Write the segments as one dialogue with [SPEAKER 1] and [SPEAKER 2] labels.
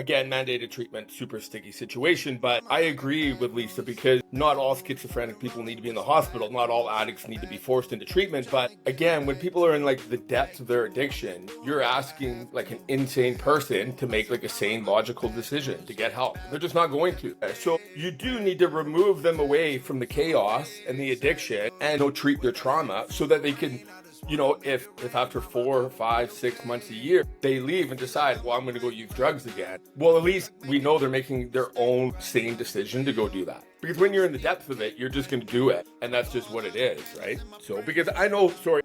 [SPEAKER 1] Again, mandated treatment, super sticky situation, but I agree with Lisa because not all schizophrenic people need to be in the hospital. Not all addicts need to be forced into treatment. But again, when people are in like the depths of their addiction, you're asking like an insane person to make like a sane, logical decision to get help. They're just not going to. So you do need to remove them away from the chaos and the addiction and treat their trauma so that they can, if after 4, 5, 6 months, a year, they leave and decide, well, I'm going to go use drugs again. Well, at least we know they're making their own sane decision to go do that. Because when you're in the depth of it, you're just going to do it. And that's just what it is, right? So, because I know for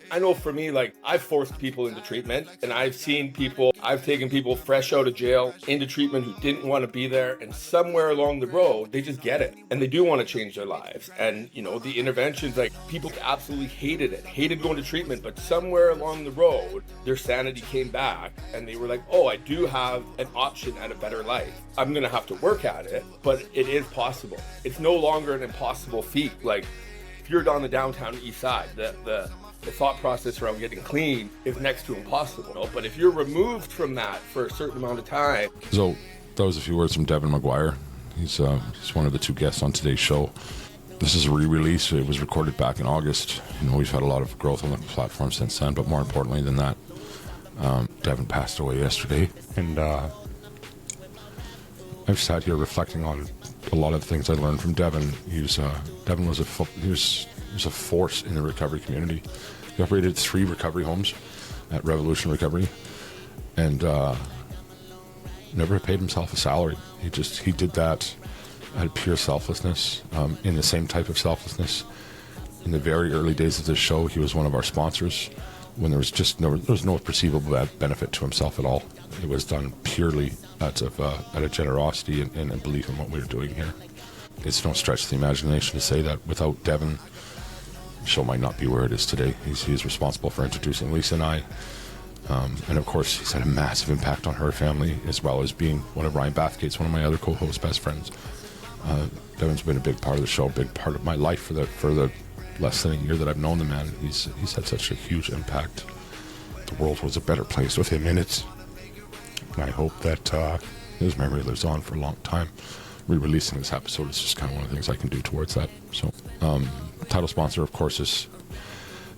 [SPEAKER 1] me, like, I've forced people into treatment and I've taken people fresh out of jail into treatment who didn't want to be there. And somewhere along the road, they just get it. And they do want to change their lives. And, the interventions, like, people absolutely hated going to treatment. But somewhere along the road, their sanity came back and they were like, oh, I do have an option at a better life. I'm going to have to work at it, but it is possible. It's no longer an impossible feat. Like, if you're on the downtown east side, the thought process around getting clean is next to impossible. But if you're removed from that for a certain amount of time.
[SPEAKER 2] So that was a few words from Devin McGuire. He's one of the two guests on today's show. This is a re-release. It was recorded back in August. We've had a lot of growth on the platform since then, but more importantly than that, Devin passed away yesterday. And I've sat here reflecting on a lot of the things I learned from Devin. Devin was a force in the recovery community. He operated 3 recovery homes at Revolution Recovery, and never paid himself a salary. He did that out of pure selflessness, in the same type of selflessness. In the very early days of this show, he was one of our sponsors when there was no perceivable benefit to himself at all. It was done purely out of generosity and a belief in what we were doing here. It's no stretch of the imagination to say that without Devin, the show might not be where it is today. He's responsible for introducing Lisa and I. And of course, he's had a massive impact on her family, as well as being one of Ryan Bathgate's, one of my other co-hosts' best friends. Devin's been a big part of the show, a big part of my life for the less than a year that I've known the man. He's had such a huge impact. The world was a better place with him in it. And I hope that his memory lives on for a long time. Re-releasing this episode is just kind of one of the things I can do towards that. So, title sponsor, of course, is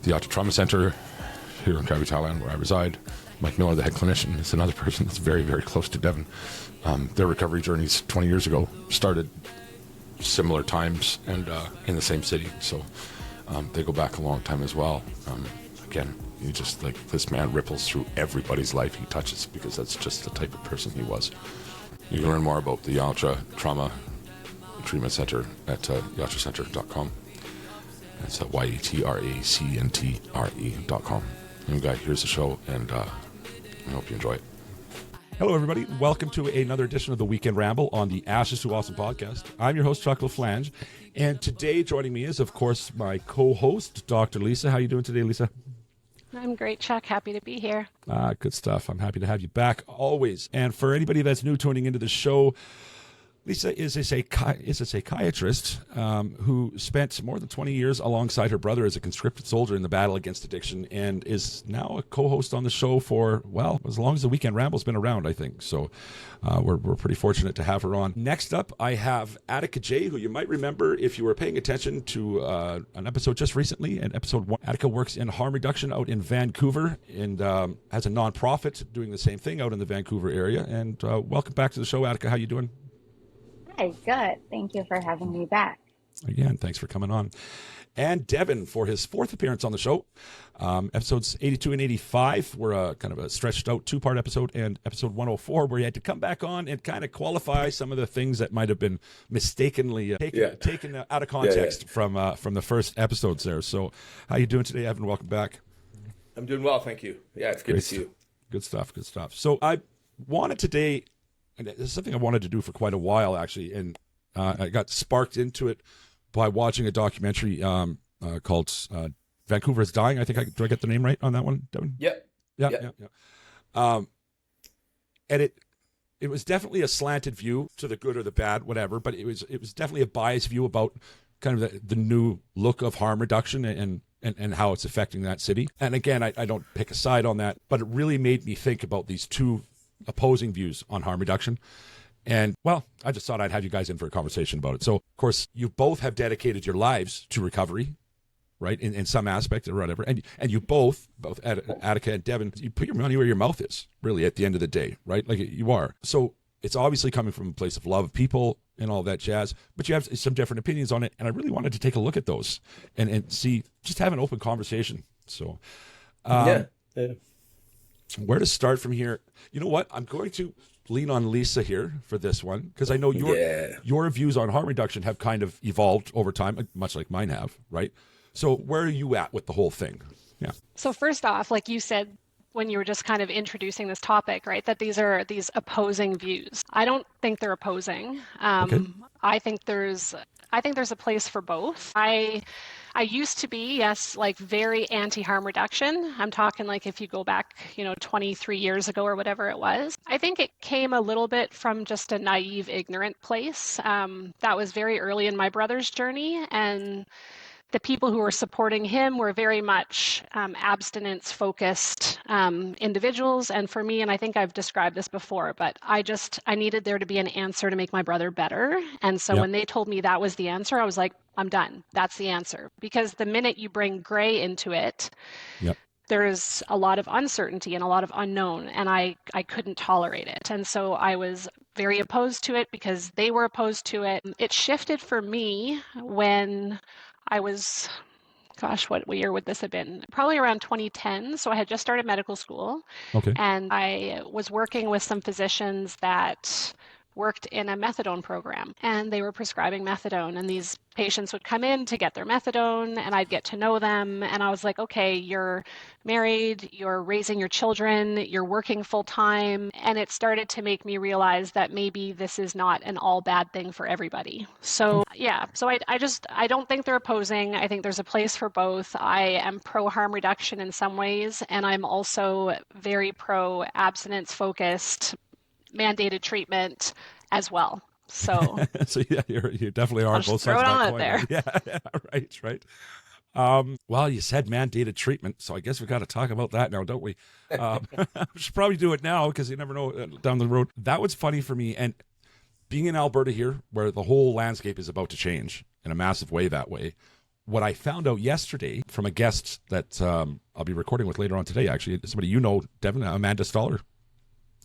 [SPEAKER 2] the Yatra Trauma Center here in Krabi, Thailand, where I reside. Mike Miller, the head clinician, is another person that's very, very close to Devin. Their recovery journeys 20 years ago started similar times and in the same city. So they go back a long time as well. Again, you just like, this man ripples through everybody's life he touches, because that's just the type of person he was. You can learn more about the Yatra Trauma Treatment Center at yatracenter.com. That's YATRACNTRE.com. And guys, here's the show, and I hope you enjoy it.
[SPEAKER 3] Hello, everybody. Welcome to another edition of the Weekend Ramble on the Ashes to Awesome podcast. I'm your host, Chuck LaFlange, and today joining me is, of course, my co-host, Dr. Lisa. How are you doing today, Lisa?
[SPEAKER 4] I'm great, Chuck. Happy to be here.
[SPEAKER 3] Good stuff. I'm happy to have you back always. And for anybody that's new tuning into the show, Lisa is a psychiatrist who spent more than 20 years alongside her brother as a conscripted soldier in the battle against addiction, and is now a co-host on the show for, well, as long as the Weekend Ramble's been around, I think. So we're pretty fortunate to have her on. Next up, I have Attica J, who you might remember if you were paying attention to an episode just recently, in episode 1. Attica works in harm reduction out in Vancouver and has a nonprofit doing the same thing out in the Vancouver area. And welcome back to the show, Attica. How you doing?
[SPEAKER 5] Hi, good. Thank you for having me back.
[SPEAKER 3] Again, thanks for coming on. And Devin, for his 4th appearance on the show. Episodes 82 and 85 were kind of a stretched out 2-part episode, and episode 104, where he had to come back on and kind of qualify some of the things that might have been mistakenly taken out of context from the first episodes there. So how you doing today, Evan? Welcome back.
[SPEAKER 1] I'm doing well, thank you. Yeah, it's good to see you.
[SPEAKER 3] Good stuff. So I wanted today, and this is something I wanted to do for quite a while, actually, and I got sparked into it by watching a documentary called Vancouver is Dying. I think do I get the name right on that one, Devin?
[SPEAKER 1] Yeah.
[SPEAKER 3] And it was definitely a slanted view, to the good or the bad, whatever, but it was definitely a biased view about kind of the new look of harm reduction and how it's affecting that city. And again, I don't pick a side on that, but it really made me think about these two opposing views on harm reduction. And, well, I just thought I'd have you guys in for a conversation about it. So, of course, you both have dedicated your lives to recovery, right, in some aspect or whatever. And you both Attica and Devin, you put your money where your mouth is, really, at the end of the day, right? Like you are. So it's obviously coming from a place of love of people and all that jazz, but you have some different opinions on it. And I really wanted to take a look at those and see, just have an open conversation. So,
[SPEAKER 1] Yeah.
[SPEAKER 3] where to start from here? You know what? I'm going to lean on Lisa here for this one, because I know your views on harm reduction have kind of evolved over time, much like mine have, right? So where are you at with the whole thing? Yeah.
[SPEAKER 4] So first off, like you said, when you were just kind of introducing this topic, right, that these are these opposing views. I don't think they're opposing.
[SPEAKER 3] Okay.
[SPEAKER 4] I think there's a place for both. I used to be, yes, like very anti-harm reduction. I'm talking like if you go back, 23 years ago or whatever it was. I think it came a little bit from just a naive, ignorant place. That was very early in my brother's journey, and the people who were supporting him were very much abstinence-focused individuals. And for me, and I think I've described this before, but I needed there to be an answer to make my brother better. And so when they told me that was the answer, I was like, I'm done. That's the answer. Because the minute you bring gray into it, there's a lot of uncertainty and a lot of unknown, and I couldn't tolerate it. And so I was very opposed to it because they were opposed to it. It shifted for me when I was, gosh, what year would this have been? Probably around 2010. So I had just started medical school.
[SPEAKER 3] Okay.
[SPEAKER 4] And I was working with some physicians that worked in a methadone program, and they were prescribing methadone, and these patients would come in to get their methadone, and I'd get to know them, and I was like, okay, you're married, you're raising your children, you're working full time, and it started to make me realize that maybe this is not an all bad thing for everybody. So I don't think they're opposing. I think there's a place for both. I am pro harm reduction in some ways, and I'm also very pro abstinence focused mandated treatment as well. So,
[SPEAKER 3] so yeah, you definitely are on both sides of that coin.
[SPEAKER 4] There.
[SPEAKER 3] Yeah, right. Well, you said mandated treatment, so I guess we got to talk about that now, don't we? We should probably do it now because you never know down the road. That was funny for me, and being in Alberta here, where the whole landscape is about to change in a massive way that way. What I found out yesterday from a guest that I'll be recording with later on today, actually, somebody Devin, Amanda Stoller.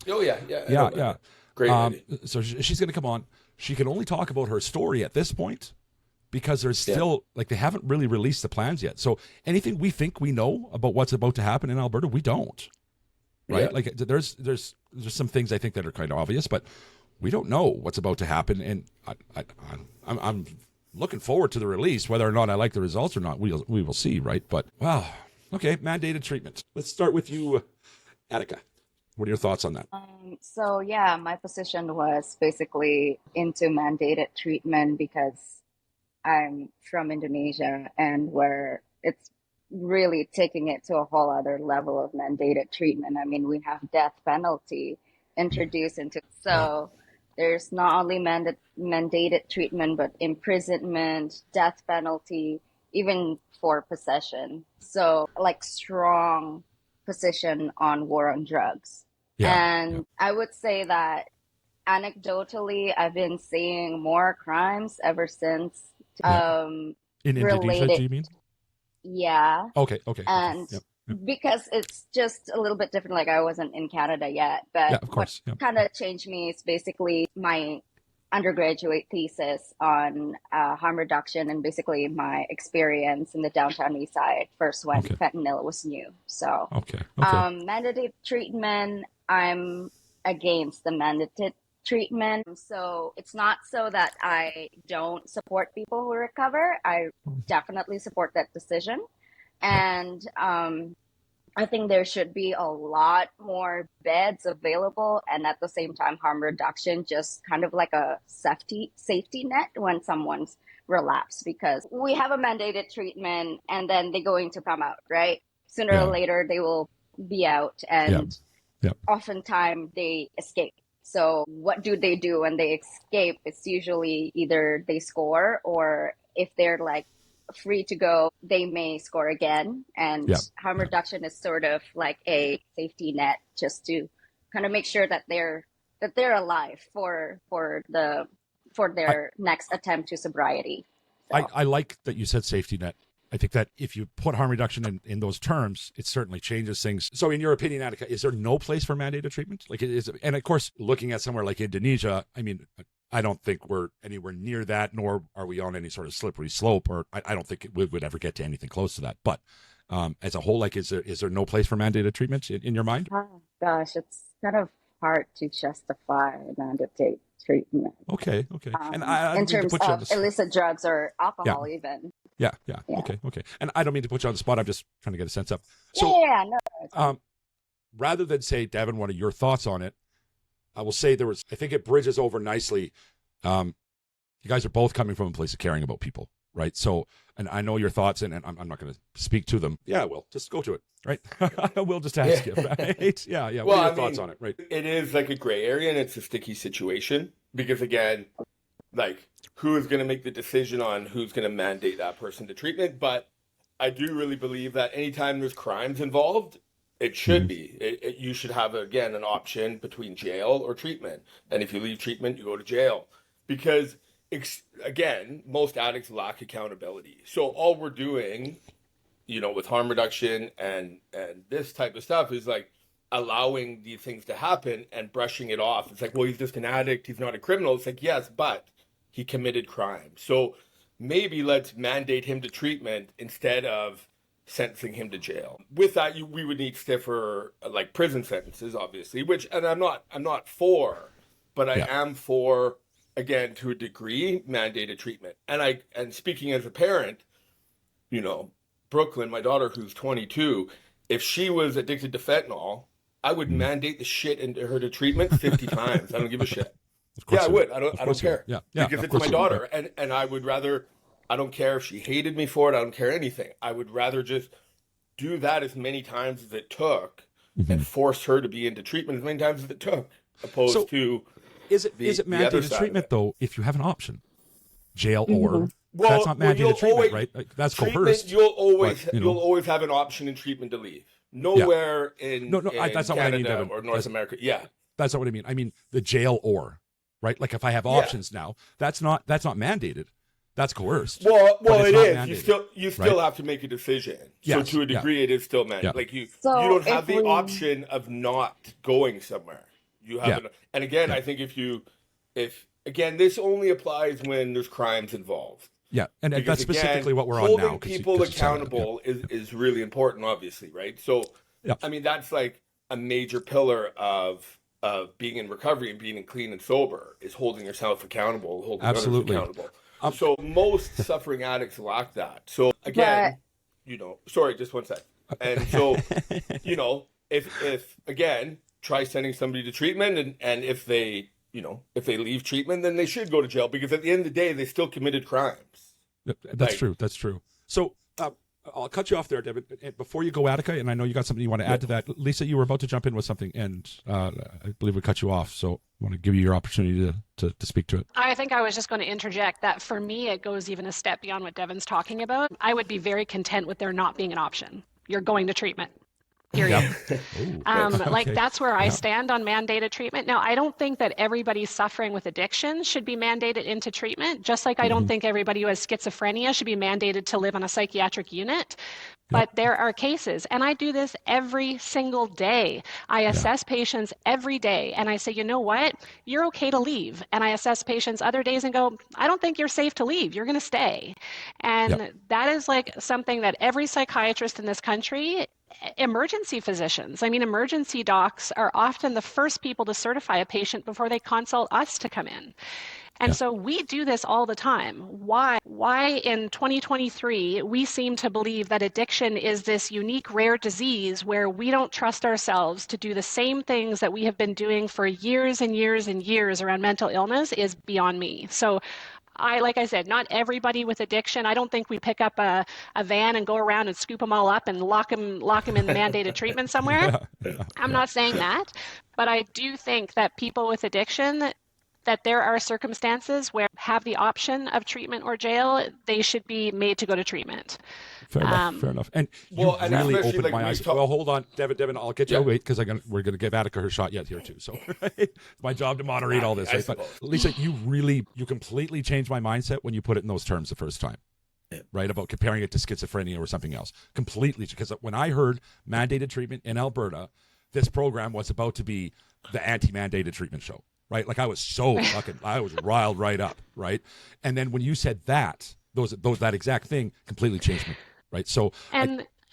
[SPEAKER 1] Oh, yeah.
[SPEAKER 3] Yeah.
[SPEAKER 1] Great lady.
[SPEAKER 3] So she's going to come on. She can only talk about her story at this point because there's still, they haven't really released the plans yet. So anything we think we know about what's about to happen in Alberta, we don't. Right? Yeah. Like there's some things I think that are kind of obvious, but we don't know what's about to happen. And I'm looking forward to the release. Whether or not I like the results or not, we will see, right? But, wow. Okay, mandated treatment. Let's start with you, Attica. What are your thoughts on that?
[SPEAKER 5] My position was basically into mandated treatment because I'm from Indonesia, and where it's really taking it to a whole other level of mandated treatment. I mean, we have death penalty introduced into, so there's not only mandated treatment, but imprisonment, death penalty, even for possession. So strong position on war on drugs. I would say that anecdotally, I've been seeing more crimes ever since.
[SPEAKER 3] In Indonesia, do you mean?
[SPEAKER 5] Yeah.
[SPEAKER 3] Okay.
[SPEAKER 5] And because it's just a little bit different, I wasn't in Canada yet, but
[SPEAKER 3] of course.
[SPEAKER 5] What kind of changed me is basically my undergraduate thesis on harm reduction and basically my experience in the downtown east side first when fentanyl was new. So mandated treatment, I'm against the mandated treatment. So it's not so that I don't support people who recover. I definitely support that decision. And I think there should be a lot more beds available, and at the same time, harm reduction, just kind of like a safety net when someone's relapsed, because we have a mandated treatment and then they're going to come out, right? Sooner or later, they will be out, and oftentimes they escape. So what do they do when they escape? It's usually either they score, or if they're free to go, they may score again. And harm reduction is sort of like a safety net just to kind of make sure that they're alive for their next attempt to sobriety. So.
[SPEAKER 3] I like that you said safety net. I think that if you put harm reduction in those terms, it certainly changes things. So in your opinion, Attica, is there no place for mandated treatment? And of course, looking at somewhere like Indonesia, I mean, I don't think we're anywhere near that, nor are we on any sort of slippery slope, or I don't think we would ever get to anything close to that. But as a whole, like, is there no place for mandated treatment in your mind?
[SPEAKER 5] Oh, gosh, it's kind of hard to justify mandated treatment.
[SPEAKER 3] Okay. And I
[SPEAKER 5] in terms of illicit drugs or alcohol, even.
[SPEAKER 3] Yeah. Okay. And I don't mean to put you on the spot. I'm just trying to get a sense of. So,
[SPEAKER 5] No.
[SPEAKER 3] Rather than say, Devin, what are your thoughts on it? I will say I think it bridges over nicely. You guys are both coming from a place of caring about people, right? So, and I know your thoughts, and I'm not going to speak to them. Yeah, well, just go to it, right? I will just ask you, right? Yeah.
[SPEAKER 1] Well,
[SPEAKER 3] what are your thoughts on it, right?
[SPEAKER 1] It is like a gray area, and it's a sticky situation because, again, like, who is going to make the decision on who's going to mandate that person to treatment? But I do really believe that anytime there's crimes involved, it should be. You should have, again, an option between jail or treatment. And if you leave treatment, you go to jail. Because, again, most addicts lack accountability. So all we're doing, with harm reduction and this type of stuff is like allowing these things to happen and brushing it off. It's like, well, he's just an addict. He's not a criminal. It's like, yes, but he committed crime. So maybe let's mandate him to treatment instead of sentencing him to jail. With that, we would need stiffer like prison sentences, obviously, and I'm not for, but I am for, again, to a degree, mandated treatment. And speaking as a parent, Brooklyn, my daughter who's 22, if she was addicted to fentanyl, I would mandate the shit into her to treatment 50 times. I don't give a shit. I would. I don't care.
[SPEAKER 3] Yeah.
[SPEAKER 1] Because it's my daughter, and I would rather. I don't care if she hated me for it. I don't care anything. I would rather just do that as many times as it took, and force her to be into treatment as many times as it took, opposed to.
[SPEAKER 3] Is it mandated treatment though? If you have an option, jail or that's not mandated treatment, right? Like, that's coerced.
[SPEAKER 1] You'll always have an option in treatment to leave. Nowhere in
[SPEAKER 3] that's not
[SPEAKER 1] Canada
[SPEAKER 3] what I mean, Devin.
[SPEAKER 1] or North America. Yeah,
[SPEAKER 3] that's not what I mean. I mean the jail or. Right? Like if I have options now, that's not mandated. That's coerced.
[SPEAKER 1] Well, it is.
[SPEAKER 3] Mandated,
[SPEAKER 1] you still have to make a decision.
[SPEAKER 3] Yes,
[SPEAKER 1] so to a degree, it is still mandated.
[SPEAKER 3] Yeah.
[SPEAKER 1] Like you don't have the option of not going somewhere. You have, and again, I think if this only applies when there's crimes involved.
[SPEAKER 3] Yeah, and that's specifically what we're on now.
[SPEAKER 1] Holding people accountable is really important, obviously, right? So, I mean, that's like a major pillar of being in recovery and being clean and sober is holding yourself accountable, holding others accountable. So most suffering addicts lack that. So again, sorry, just one sec. And so, if again, try sending somebody to treatment and if they leave treatment, then they should go to jail because at the end of the day, they still committed crimes.
[SPEAKER 3] That's true. That's true. So, I'll cut you off there, Devin. Before you go, Attica, and I know you got something you want to add to that. Lisa, you were about to jump in with something, and I believe we cut you off. So I want to give you your opportunity to speak to it.
[SPEAKER 4] I think I was just going to interject that for me, it goes even a step beyond what Devin's talking about. I would be very content with there not being an option. You're going to treatment. Period. That's where I stand on mandated treatment. Now, I don't think that everybody suffering with addiction should be mandated into treatment, just like I don't think everybody who has schizophrenia should be mandated to live on a psychiatric unit. But there are cases, and I do this every single day. I assess patients every day, and I say, you know what? You're okay to leave. And I assess patients other days and go, I don't think you're safe to leave. You're going to stay. And that is like something that every psychiatrist in this country, emergency physicians, emergency docs are often the first people to certify a patient before they consult us to come in. And so we do this all the time. Why in 2023 we seem to believe that addiction is this unique rare disease where we don't trust ourselves to do the same things that we have been doing for years and years and years around mental illness is beyond me. So like I said, not everybody with addiction. I don't think we pick up a van and go around and scoop them all up and lock them in mandated treatment somewhere. I'm not saying that, but I do think that people with addiction, that there are circumstances where have the option of treatment or jail, they should be made to go to treatment.
[SPEAKER 3] Fair enough. Fair enough. And you
[SPEAKER 1] Well, and
[SPEAKER 3] really
[SPEAKER 1] especially,
[SPEAKER 3] opened
[SPEAKER 1] like,
[SPEAKER 3] my
[SPEAKER 1] we
[SPEAKER 3] eyes.
[SPEAKER 1] talk-
[SPEAKER 3] Well, hold on, Devin. I'll get you.
[SPEAKER 1] Yeah.
[SPEAKER 3] Wait, because we're gonna give Attica her shot yet here too. So it's my job to moderate all this.
[SPEAKER 1] I
[SPEAKER 3] Right? But
[SPEAKER 1] suppose.
[SPEAKER 3] Lisa, you completely changed my mindset when you put it in those terms the first time. Right, about comparing it to schizophrenia or something else. Completely, because when I heard mandated treatment in Alberta, this program was about to be the anti-mandated treatment show. Right, like I was I was riled right up. Right, and then when you said that exact thing completely changed me. Right, so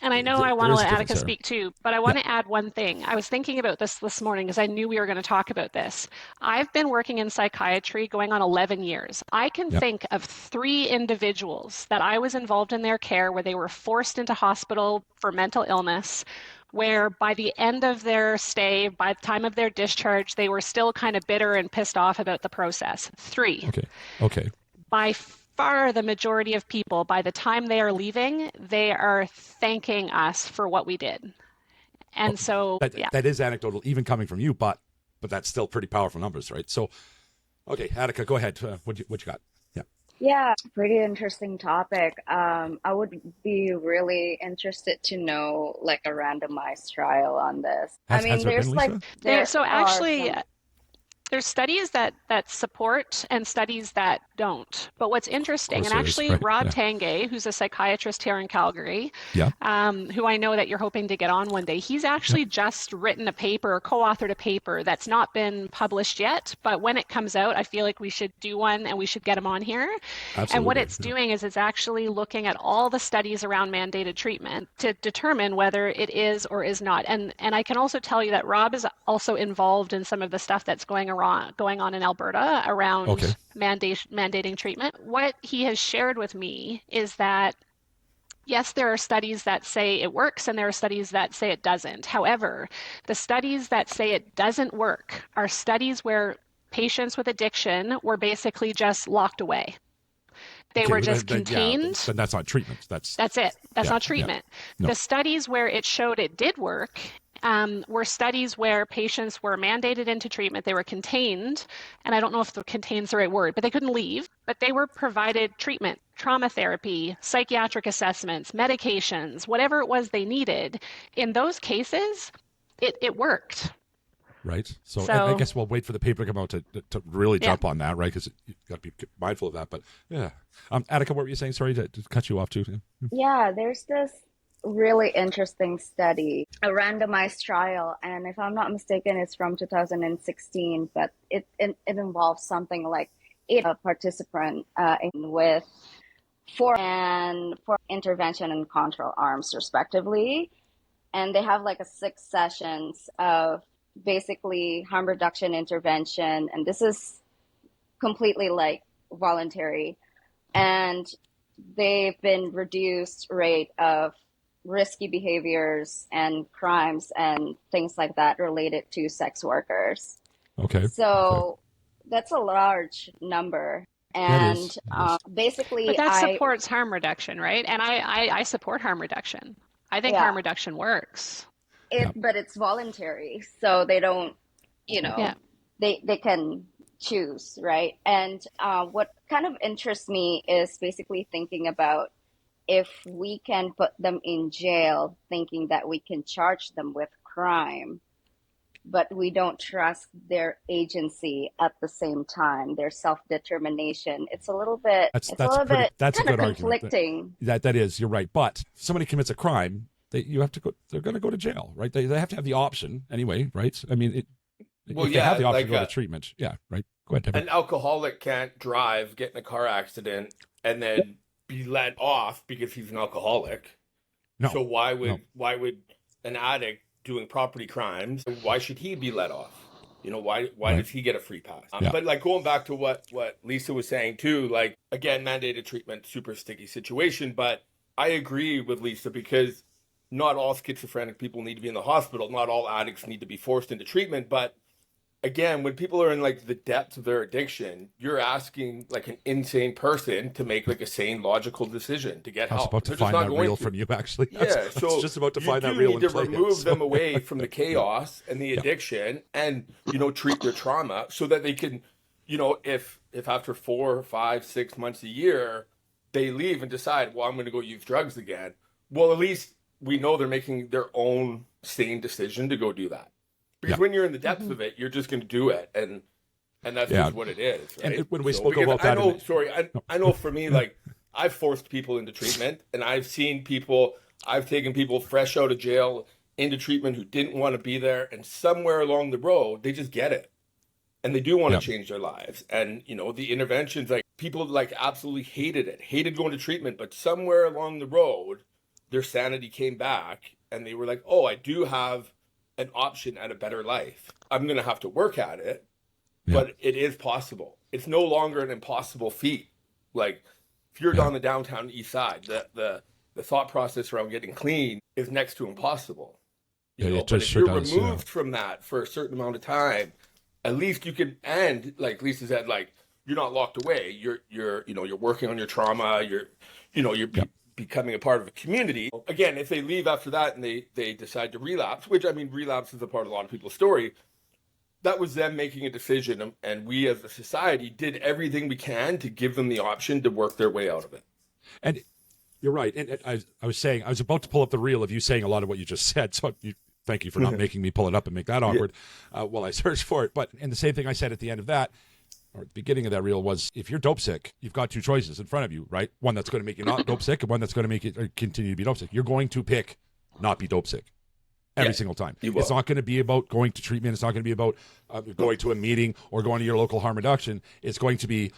[SPEAKER 4] And I know I want to
[SPEAKER 3] is a
[SPEAKER 4] let
[SPEAKER 3] difference
[SPEAKER 4] Attica
[SPEAKER 3] there.
[SPEAKER 4] speak too, but I want to add one thing. I was thinking about this morning because I knew we were going to talk about this. I've been working in psychiatry going on 11 years. I can think of 3 individuals that I was involved in their care where they were forced into hospital for mental illness, where by the end of their stay, by the time of their discharge, they were still kind of bitter and pissed off about the process. 3.
[SPEAKER 3] Okay.
[SPEAKER 4] By far the majority of people, by the time they are leaving, they are thanking us for what we did. And so
[SPEAKER 3] That is anecdotal, even coming from you, but that's still pretty powerful numbers, right? So, okay, Attica, go ahead. What you got? Yeah.
[SPEAKER 5] Yeah, pretty interesting topic. I would be really interested to know like a randomized trial on this.
[SPEAKER 3] Has there been, Lisa?
[SPEAKER 4] So actually, there's studies that support and studies that don't. But what's interesting, and actually Rod Tangay, who's a psychiatrist here in Calgary, who I know that you're hoping to get on one day, he's actually just written a paper, or co-authored a paper that's not been published yet. But when it comes out, I feel like we should do one and we should get him on here.
[SPEAKER 3] Absolutely.
[SPEAKER 4] And what it's doing is it's actually looking at all the studies around mandated treatment to determine whether it is or is not. And I can also tell you that Rob is also involved in some of the stuff that's going on in Alberta around mandating treatment. What he has shared with me is that yes, there are studies that say it works and there are studies that say it doesn't. However, the studies that say it doesn't work are studies where patients with addiction were basically just locked away. They were just contained.
[SPEAKER 3] But that's not treatment. That's
[SPEAKER 4] it. That's not treatment.
[SPEAKER 3] No.
[SPEAKER 4] The studies where it showed it did work were studies where patients were mandated into treatment. They were contained, and I don't know if the contained's the right word, but they couldn't leave. But they were provided treatment, trauma therapy, psychiatric assessments, medications, whatever it was they needed. In those cases, it worked.
[SPEAKER 3] Right. So I guess we'll wait for the paper to come out to really jump on that, right? Because you've got to be mindful of that. But yeah. Attica, what were you saying? Sorry to cut you off too.
[SPEAKER 5] Yeah, there's this really interesting study, a randomized trial, and if I'm not mistaken, it's from 2016, but it involves something like 8 participants with 4 intervention and control arms respectively, and they have like 6 sessions of basically harm reduction intervention, and this is completely like voluntary, and they've been reduced rate of risky behaviors and crimes and things like that related to sex workers.
[SPEAKER 3] Okay.
[SPEAKER 5] So that's a large number. And basically,
[SPEAKER 4] but that supports harm reduction, right? And I support harm reduction. I think harm reduction works.
[SPEAKER 5] But it's voluntary, so they don't, they can choose, right? And what kind of interests me is basically thinking about if we can put them in jail, thinking that we can charge them with crime, but we don't trust their agency at the same time, their self-determination. It's a little bit,
[SPEAKER 3] that's a good
[SPEAKER 5] conflicting.
[SPEAKER 3] Argument. That is, you're right. But if somebody commits a crime, they're going to go to jail, right? They have to have the option anyway, right? I mean, they have the option to go to treatment. Yeah, right. Go ahead, Devin.
[SPEAKER 1] An alcoholic can't drive, get in a car accident, and then be let off because he's an alcoholic.
[SPEAKER 3] No.
[SPEAKER 1] So why would an addict doing property crimes, why should he be let off? Why does he get a free pass? But like going back to what Lisa was saying too, like again, mandated treatment, super sticky situation. But I agree with Lisa because not all schizophrenic people need to be in the hospital. Not all addicts need to be forced into treatment. But again, when people are in like the depths of their addiction, you're asking like an insane person to make like a sane, logical decision to get help.
[SPEAKER 3] I was about to find that reel from you, actually.
[SPEAKER 1] So
[SPEAKER 3] it's just about to find that reel.
[SPEAKER 1] You need to remove them away from the chaos and the addiction, and treat their trauma so that they can, you know, if after 4, 5, 6 months, a year, they leave and decide, well, I'm going to go use drugs again. Well, at least we know they're making their own sane decision to go do that. Because when you're in the depths of it, you're just going to do it, and that's just what it is. Right?
[SPEAKER 3] And when we spoke about that,
[SPEAKER 1] I know for me, like, I've forced people into treatment, and I've taken people fresh out of jail into treatment who didn't want to be there, and somewhere along the road, they just get it. And they do want to change their lives. And, you know, the interventions, like, people, like, absolutely hated going to treatment, but somewhere along the road, their sanity came back, and they were like, oh, I do have an option at a better life. I'm going to have to work at it, but it is possible. It's no longer an impossible feat. Like, if you're on the downtown east side, the thought process around getting clean is next to impossible. You know? But if you're removed from that for a certain amount of time, at least you can end, like Lisa said, like, you're not locked away. You're working on your trauma. You're becoming a part of a community. Again, if they leave after that and they decide to relapse, which, I mean, relapse is a part of a lot of people's story, that was them making a decision, and we as a society did everything we can to give them the option to work their way out of it.
[SPEAKER 3] And you're right. And I was saying, I was about to pull up the reel of you saying a lot of what you just said, so thank you for not making me pull it up and make that awkward while I search for it. But, and the same thing I said at the end of that, or at the beginning of that reel, was if you're dope sick, you've got two choices in front of you, right? One that's going to make you not dope sick, and one that's going to make you continue to be dope sick. You're going to pick not be dope sick every single time. It's not going to be about going to treatment. It's not going to be about going to a meeting or going to your local harm reduction. It's going to be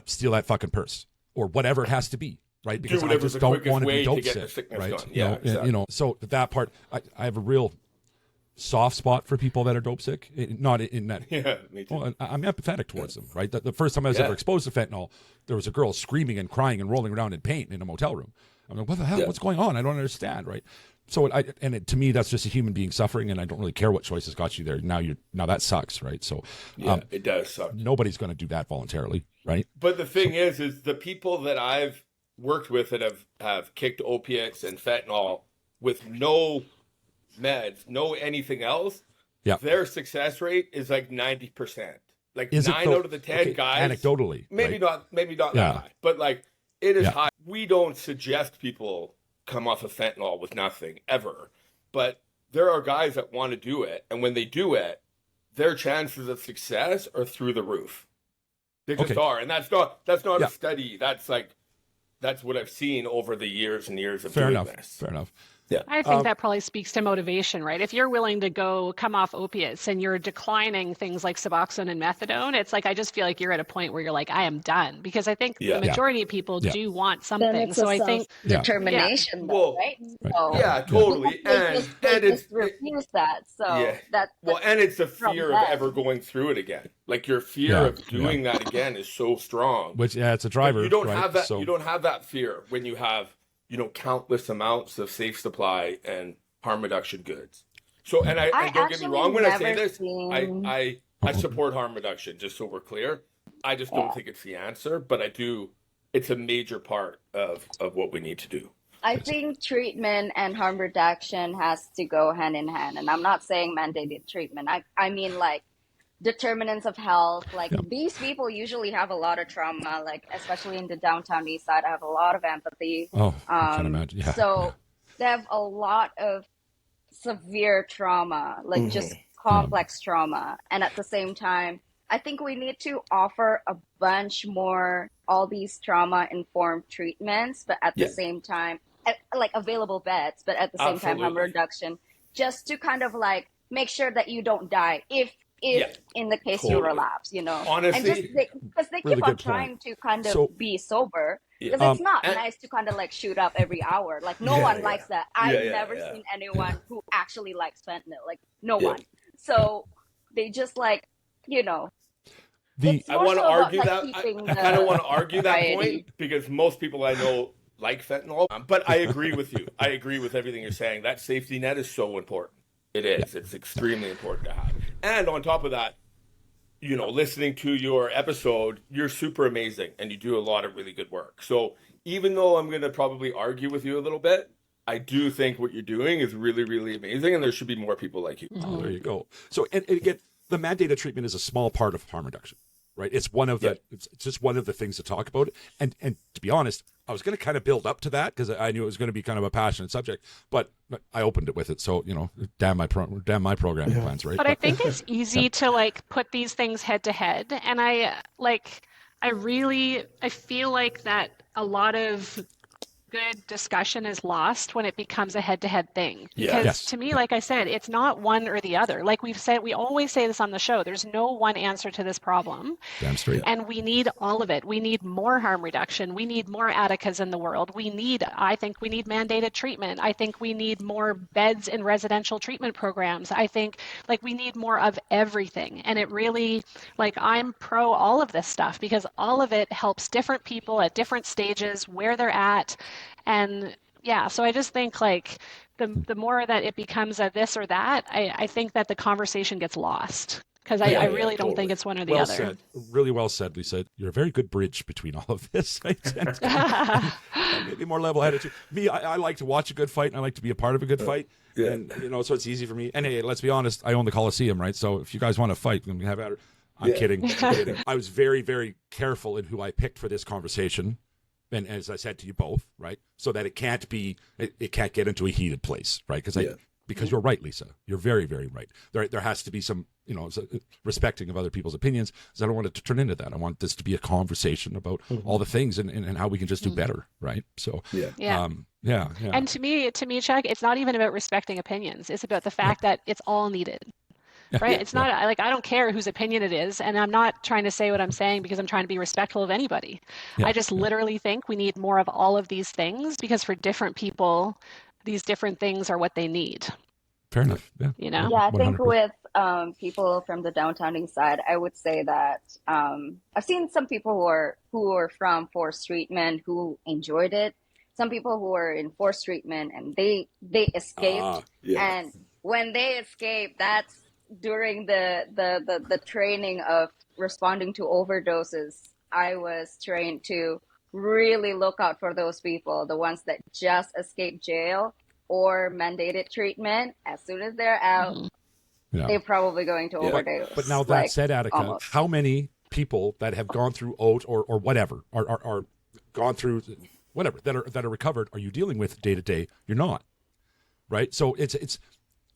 [SPEAKER 3] steal that fucking purse or whatever it has to be, right? Because I just don't want to be dope sick, right? You know, so that part, I have a real soft spot for people that are dope sick. Not in that. Yeah, me too. Well, I'm empathetic towards them, right? The first time I was ever exposed to fentanyl, there was a girl screaming and crying and rolling around in pain in a motel room. I'm like, what the hell? What's going on? I don't understand, right? So to me, that's just a human being suffering, and I don't really care what choices got you there. Now that sucks, right? So
[SPEAKER 1] it does suck.
[SPEAKER 3] Nobody's going to do that voluntarily, right?
[SPEAKER 1] But the thing is the people that I've worked with that have kicked opiates and fentanyl with no meds, no anything else, their success rate is like 90%. Like is 9 out of the 10 guys,
[SPEAKER 3] anecdotally,
[SPEAKER 1] maybe not that high, but like it is high. We don't suggest people come off of fentanyl with nothing ever, but there are guys that want to do it, and when they do it, their chances of success are through the roof. They just are, and that's not a study. That's what I've seen over the years and years of doing this.
[SPEAKER 3] Fair enough.
[SPEAKER 1] Yeah.
[SPEAKER 4] I think that probably speaks to motivation, right? If you're willing to come off opiates and you're declining things like Suboxone and methadone, it's like I just feel like you're at a point where you're like, I am done. Because I think the majority of people do want something. So I think
[SPEAKER 5] determination, though, right? So,
[SPEAKER 1] totally.
[SPEAKER 5] And it's refuse that. So that's
[SPEAKER 1] and it's a fear of ever going through it again. Like your fear of doing that again is so strong.
[SPEAKER 3] Which it's a driver.
[SPEAKER 1] But you don't have that. So. You don't have that fear when you have countless amounts of safe supply and harm reduction goods. So, and I don't get me wrong when I say this, I support harm reduction, just so we're clear. I just don't think it's the answer, but it's a major part of what we need to do.
[SPEAKER 5] I think treatment and harm reduction has to go hand in hand. And I'm not saying mandated treatment. I mean, like, determinants of health, like these people usually have a lot of trauma, like especially in the downtown east side. I have a lot of empathy.
[SPEAKER 3] I can imagine.
[SPEAKER 5] So they have a lot of severe trauma, like just complex trauma. And at the same time, I think we need to offer a bunch more all these trauma informed treatments, but at the same time, like available beds, but at the same time harm reduction, just to kind of like make sure that you don't die if in the case you relapse,
[SPEAKER 1] honestly,
[SPEAKER 5] and because they keep on trying to kind of be sober, because it's not nice to kind of like shoot up every hour. Like no one likes that. I've never seen anyone who actually likes fentanyl. Like no one. So they just like,
[SPEAKER 1] I want to argue that. I kind of want to argue that point because most people I know like fentanyl, but I agree with you. I agree with everything you're saying. That safety net is so important. It is. It's extremely important to have. And on top of that, listening to your episode, you're super amazing and you do a lot of really good work. So even though I'm going to probably argue with you a little bit, I do think what you're doing is really, really amazing, and there should be more people like you.
[SPEAKER 3] Oh, there you go. So, and again, the mandated treatment is a small part of harm reduction. right? It's one of the it's just one of the things to talk about. And to be honest, I was going to kind of build up to that because I knew it was going to be kind of a passionate subject, but I opened it with it. So, damn my programming plans, right?
[SPEAKER 4] But I think it's easy to like put these things head to head. And I feel like that a lot of good discussion is lost when it becomes a head-to-head thing. Because to me, like I said, it's not one or the other. Like we've said, we always say this on the show, there's no one answer to this problem.
[SPEAKER 3] Damn straight.
[SPEAKER 4] And we need all of it. We need more harm reduction. We need more Atticas in the world. I think we need mandated treatment. I think we need more beds in residential treatment programs. I think like we need more of everything. And it really, like I'm pro all of this stuff because all of it helps different people at different stages where they're at. And so I just think like the more that it becomes a this or that, I think that the conversation gets lost because I really don't think it's one or the other.
[SPEAKER 3] Said. Really well said, Lisa. You're a very good bridge between all of this. And maybe more level-headed too. Me, I like to watch a good fight and I like to be a part of a good fight. And so it's easy for me. And hey, let's be honest, I own the Coliseum, right? So if you guys want to fight, we can have at it. I'm kidding. I was very, very careful in who I picked for this conversation. And as I said to you both, right, so that it can't get into a heated place, right? Because you're right, Lisa. You're very, very right. There has to be some, respecting of other people's opinions. Because I don't want it to turn into that. I want this to be a conversation about all the things and how we can just do better, right? So And
[SPEAKER 4] to me, Chuck, it's not even about respecting opinions. It's about the fact that it's all needed. Right? It's not like I don't care whose opinion it is. And I'm not trying to say what I'm saying because I'm trying to be respectful of anybody. I just literally think we need more of all of these things because for different people, these different things are what they need.
[SPEAKER 3] Fair enough. Yeah.
[SPEAKER 5] Yeah, I think 100%. With people from the downtown east side, I would say that I've seen some people who are from forced treatment who enjoyed it. Some people who are in forced treatment and they escaped. And when they escape, that's during the training of responding to overdoses. I was trained to really look out for those people, the ones that just escaped jail or mandated treatment. As soon as they're out, they're probably going to overdose.
[SPEAKER 3] But now that said, Attica, how many people that have gone through OAT or whatever are gone through whatever that are recovered are you dealing with day to day? You're not, right? So it's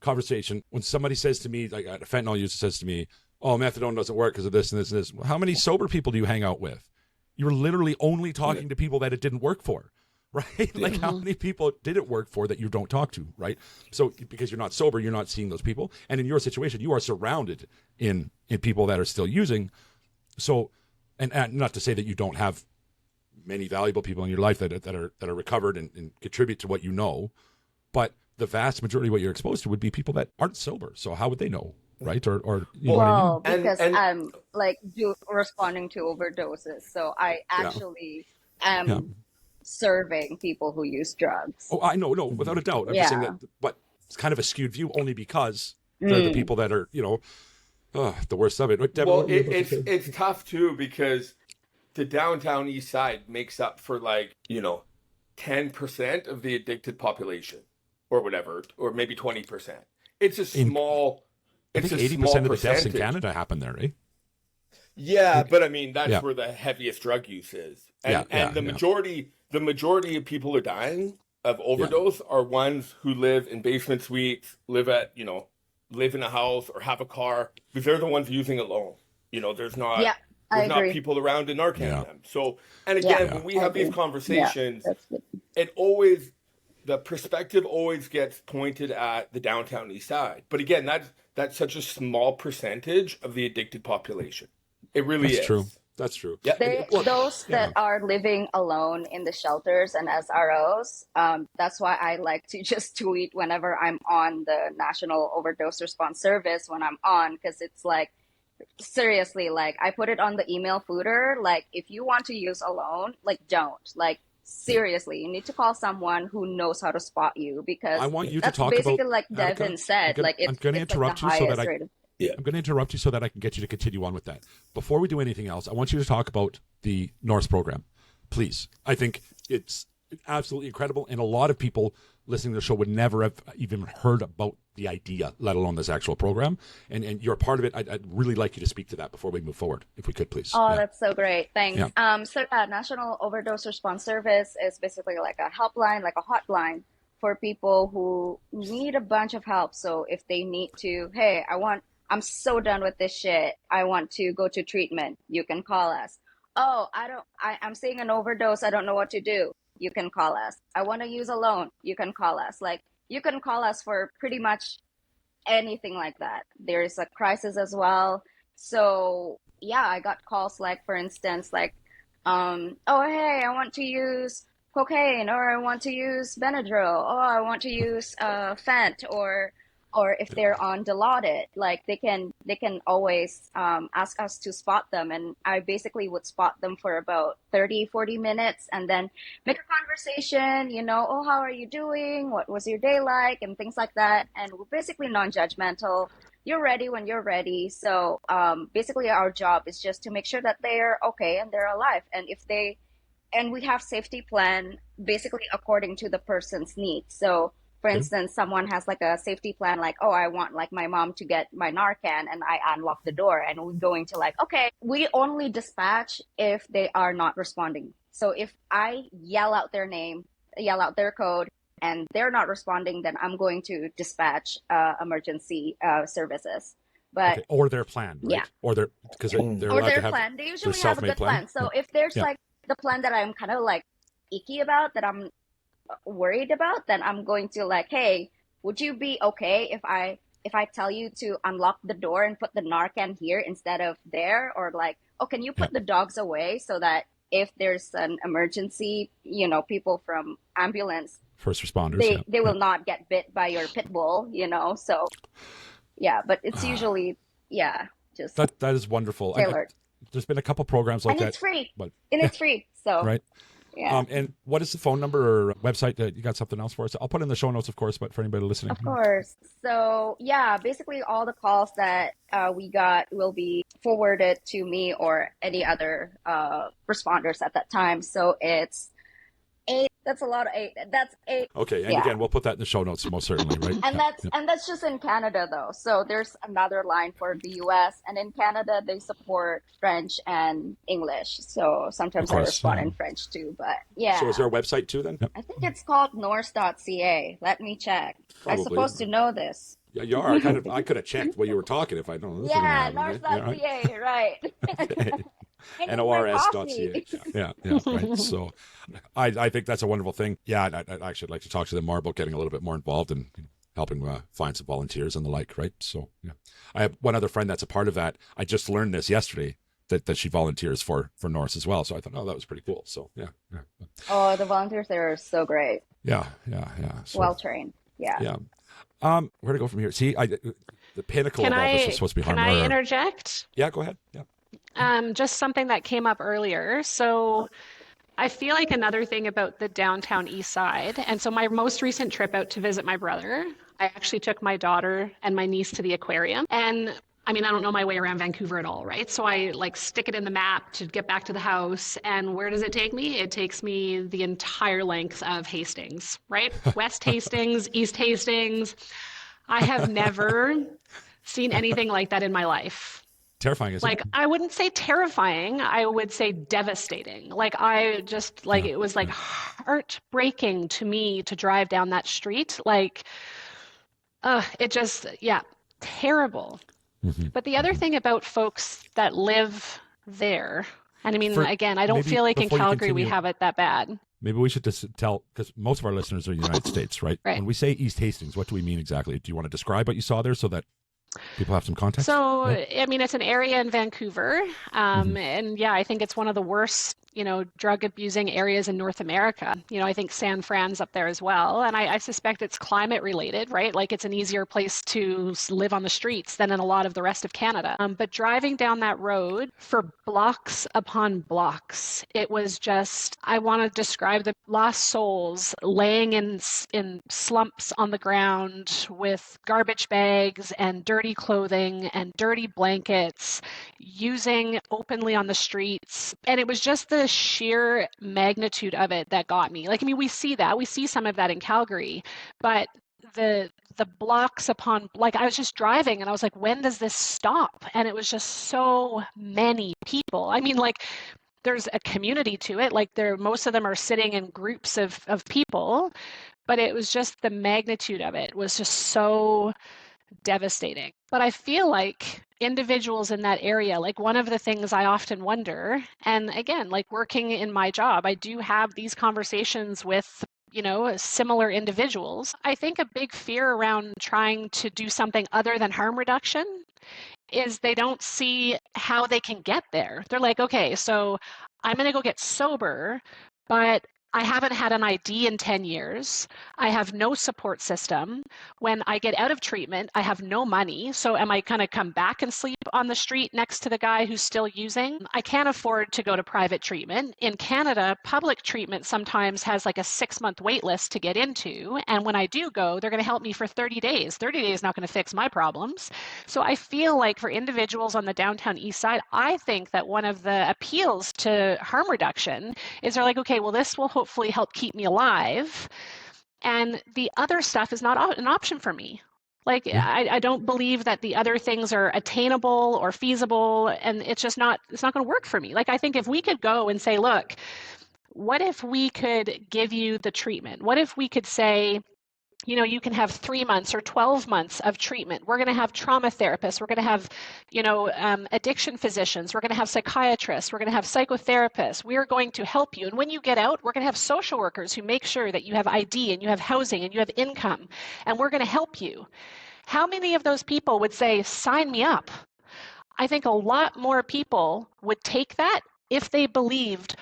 [SPEAKER 3] conversation. When somebody says to me, like a fentanyl user says to me, oh, methadone doesn't work because of this and this and this. Well, how many sober people do you hang out with? You're literally only talking to people that it didn't work for, right? Like how many people did it work for that you don't talk to, right? So because you're not sober, you're not seeing those people. And in your situation, you are surrounded in people that are still using. So, and not to say that you don't have many valuable people in your life that are recovered and contribute to what you know, but the vast majority of what you're exposed to would be people that aren't sober. So how would they know, right? Or you know what I mean?
[SPEAKER 5] Because I'm like responding to overdoses, so I actually am serving people who use drugs.
[SPEAKER 3] Oh, I know, no, without a doubt. I'm just saying that, but it's kind of a skewed view only because they're the people that are, the worst of it.
[SPEAKER 1] Well, it's tough too because the downtown east side makes up for 10% of the addicted population. Or whatever, or maybe 20%. It's a small.
[SPEAKER 3] I think 80% of the deaths in Canada happen there, right?
[SPEAKER 1] Yeah, but I mean that's where the heaviest drug use is, and the majority of people who are dying of overdose are ones who live in basement suites, live in a house or have a car because they're the ones using alone. There's not people around to Narcan them. So, and again, when we have these conversations, the perspective always gets pointed at the downtown east side. But again, that's such a small percentage of the addicted population. It really is.
[SPEAKER 3] True. That's true.
[SPEAKER 5] Yeah. Those that are living alone in the shelters and SROs, that's why I like to just tweet whenever I'm on the National Overdose Response Service when I'm on, because it's like, seriously, like I put it on the email footer, like if you want to use alone, like don't. Like seriously, you need to call someone who knows how to spot you because
[SPEAKER 3] I want you
[SPEAKER 5] that's
[SPEAKER 3] to talk
[SPEAKER 5] basically
[SPEAKER 3] about,
[SPEAKER 5] like Devin said.
[SPEAKER 3] I'm going to interrupt you so that I'm going to interrupt you so that I can get you to continue on with that. Before we do anything else, I want you to talk about the Norse program, please. I think it's absolutely incredible, and a lot of people listening to the show would never have even heard about the idea, let alone this actual program. And you're a part of it. I'd really like you to speak to that before we move forward, if we could, please.
[SPEAKER 5] Oh, that's so great. Thanks.
[SPEAKER 3] Yeah.
[SPEAKER 5] So National Overdose Response Service is basically like a helpline, like a hotline for people who need a bunch of help. So if they need to, hey, I'm so done with this shit, I want to go to treatment, you can call us. Oh, I'm seeing an overdose, I don't know what to do, you can call us. I want to use a loan, you can call us. Like, you can call us for pretty much anything like that. There's a crisis as well. So yeah, I got calls like, for instance, like, oh, hey, I want to use cocaine, or I want to use Benadryl, or I want to use Fent, or if they're on Dilaudid, like they can always ask us to spot them. And I basically would spot them for about 30-40 minutes and then make a conversation, oh, how are you doing? What was your day like? And things like that. And we're basically non-judgmental. You're ready when you're ready. So basically our job is just to make sure that they're okay and they're alive. And we have safety plan basically according to the person's needs. So for instance, someone has like a safety plan, like, oh, I want like my mom to get my Narcan, and I unlock the door, and we're going to like, okay, we only dispatch if they are not responding. So if I yell out their name, yell out their code, and they're not responding, then I'm going to dispatch emergency services. But
[SPEAKER 3] or their plan, right?
[SPEAKER 5] Yeah.
[SPEAKER 3] Or their
[SPEAKER 5] plan. They usually have a good plan. So if there's like the plan that I'm kind of like icky about, that I'm worried about, then I'm going to like, hey, would you be okay if I tell you to unlock the door and put the Narcan here instead of there? Or like, oh, can you put the dogs away so that if there's an emergency, people from ambulance,
[SPEAKER 3] first responders,
[SPEAKER 5] they will not get bit by your pit bull, So yeah, but it's usually just
[SPEAKER 3] that is wonderful. There's been a couple programs like that,
[SPEAKER 5] and it's free.
[SPEAKER 3] But
[SPEAKER 5] it's free, so
[SPEAKER 3] right.
[SPEAKER 5] Yeah.
[SPEAKER 3] And what is the phone number or website that you got something else for us? I'll put in the show notes, of course, but for anybody listening.
[SPEAKER 5] Of course. So yeah, basically all the calls that we got will be forwarded to me or any other responders at that time. So it's 8. That's a lot of 8. That's 8.
[SPEAKER 3] Okay, and again, we'll put that in the show notes most certainly, right?
[SPEAKER 5] And that's just in Canada though. So there's another line for the US, and in Canada they support French and English. So sometimes I respond in French too, but yeah.
[SPEAKER 3] So is there a website too then?
[SPEAKER 5] I think it's called norse.ca. Let me check.
[SPEAKER 3] Probably.
[SPEAKER 5] I'm supposed to know this.
[SPEAKER 3] Yeah, you are. I could have checked while you were talking if I don't know.
[SPEAKER 5] Yeah, norse.ca, right.
[SPEAKER 3] NORS.ca. Yeah, right. So I think that's a wonderful thing. Yeah, I'd actually like to talk to them more about getting a little bit more involved and helping find some volunteers and the like, right? So, yeah. I have one other friend that's a part of that. I just learned this yesterday, that she volunteers for Norse as well. So I thought, that was pretty cool. So, yeah.
[SPEAKER 5] Oh, the volunteers there are so great.
[SPEAKER 3] Yeah. So,
[SPEAKER 5] well trained. Yeah.
[SPEAKER 3] Yeah. Where to go from here? See, the pinnacle of all this is supposed to be harm.
[SPEAKER 4] Can I interject?
[SPEAKER 3] Yeah, go ahead. Yeah.
[SPEAKER 4] Just something that came up earlier. So I feel like another thing about the downtown east side, and so my most recent trip out to visit my brother, I actually took my daughter and my niece to the aquarium. And I mean, I don't know my way around Vancouver at all, right? So I like stick it in the map to get back to the house. And where does it take me? It takes me the entire length of Hastings, right? West Hastings, East Hastings. I have never seen anything like that in my life.
[SPEAKER 3] Terrifying, isn't it?
[SPEAKER 4] I wouldn't say terrifying. I would say devastating. It was like heartbreaking to me to drive down that street. It just, terrible.
[SPEAKER 3] Mm-hmm.
[SPEAKER 4] But the other thing about folks that live there, and I mean, again, I don't feel like in Calgary we have it that bad.
[SPEAKER 3] Maybe we should just tell, because most of our listeners are in the United States, right?
[SPEAKER 4] Right?
[SPEAKER 3] When we say East Hastings, what do we mean exactly? Do you want to describe what you saw there so that people have some context?
[SPEAKER 4] So, I mean, it's an area in Vancouver. And I think it's one of the worst, drug abusing areas in North America. I think San Fran's up there as well. And I suspect it's climate related, right? Like it's an easier place to live on the streets than in a lot of the rest of Canada. But driving down that road for blocks upon blocks, it was just, I want to describe the lost souls laying in slumps on the ground with garbage bags and dirty dirty clothing and dirty blankets, using openly on the streets. And it was just the sheer magnitude of it that got me. Like, I mean, we see some of that in Calgary, but the blocks upon, like, I was just driving and I was like, when does this stop? And it was just so many people. I mean, like, there's a community to it. Like, most of them are sitting in groups of people, but it was just the magnitude of it was just so devastating. But I feel like individuals in that area, like, one of the things I often wonder, and again, like, working in my job, I do have these conversations with, you know, similar individuals. I think a big fear around trying to do something other than harm reduction is they don't see how they can get there. They're like, okay, so I'm going to go get sober, but I haven't had an ID in 10 years. I have no support system. When I get out of treatment, I have no money. So am I going to come back and sleep on the street next to the guy who's still using? I can't afford to go to private treatment. In Canada, public treatment sometimes has like a 6-month wait list to get into. And when I do go, they're going to help me for 30 days. 30 days is not going to fix my problems. So I feel like for individuals on the downtown east side, I think that one of the appeals to harm reduction is they're like, okay, well, this will hopefully help keep me alive. And the other stuff is not an option for me. Like, I don't believe that the other things are attainable or feasible, and it's not going to work for me. Like, I think if we could go and say, look, what if we could give you the treatment? What if we could say, you know, you can have 3 months or 12 months of treatment. We're going to have trauma therapists. We're going to have, you know, addiction physicians. We're going to have psychiatrists. We're going to have psychotherapists. We are going to help you. And when you get out, we're going to have social workers who make sure that you have ID and you have housing and you have income. And we're going to help you. How many of those people would say, sign me up? I think a lot more people would take that if they believed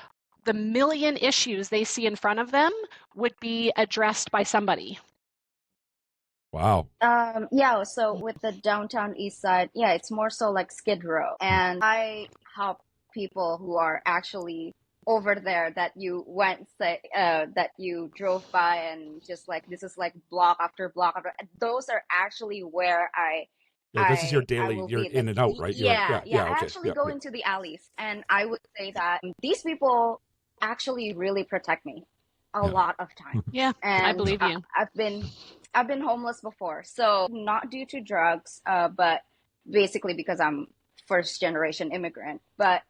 [SPEAKER 4] the million issues they see in front of them would be addressed by somebody.
[SPEAKER 3] Wow.
[SPEAKER 5] Yeah, so with the downtown east side, yeah, it's more so like Skid Row. And I help people who are actually over there that you went, that you drove by and just like, this is like block after block after. Those are actually where
[SPEAKER 3] this is your daily, you're in and out, right?
[SPEAKER 5] Yeah,
[SPEAKER 3] okay.
[SPEAKER 5] I actually go into the alleys. And I would say that these people actually really protect me a lot of time.
[SPEAKER 4] Yeah,
[SPEAKER 5] and
[SPEAKER 4] I believe you.
[SPEAKER 5] I've been homeless before, so not due to drugs, but basically because I'm first generation immigrant. But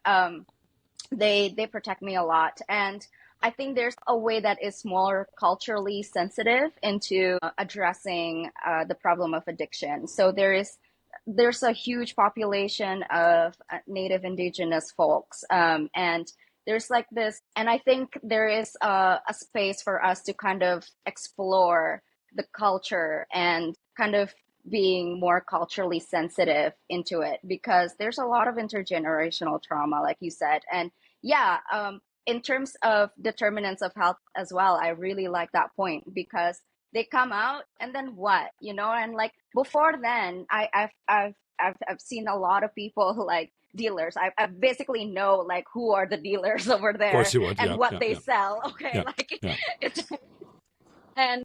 [SPEAKER 5] they protect me a lot, and I think there's a way that is more culturally sensitive into addressing the problem of addiction. So there's a huge population of Native Indigenous folks, and there's like this, and I think there is a space for us to kind of explore the culture and kind of being more culturally sensitive into it, because there's a lot of intergenerational trauma, like you said. And yeah, in terms of determinants of health as well, I really like that point, because they come out and then what, you know, and like before then, I've seen a lot of people like dealers. I basically know like who are the dealers over there,
[SPEAKER 3] of course you would.
[SPEAKER 5] and what they sell. Okay, it's.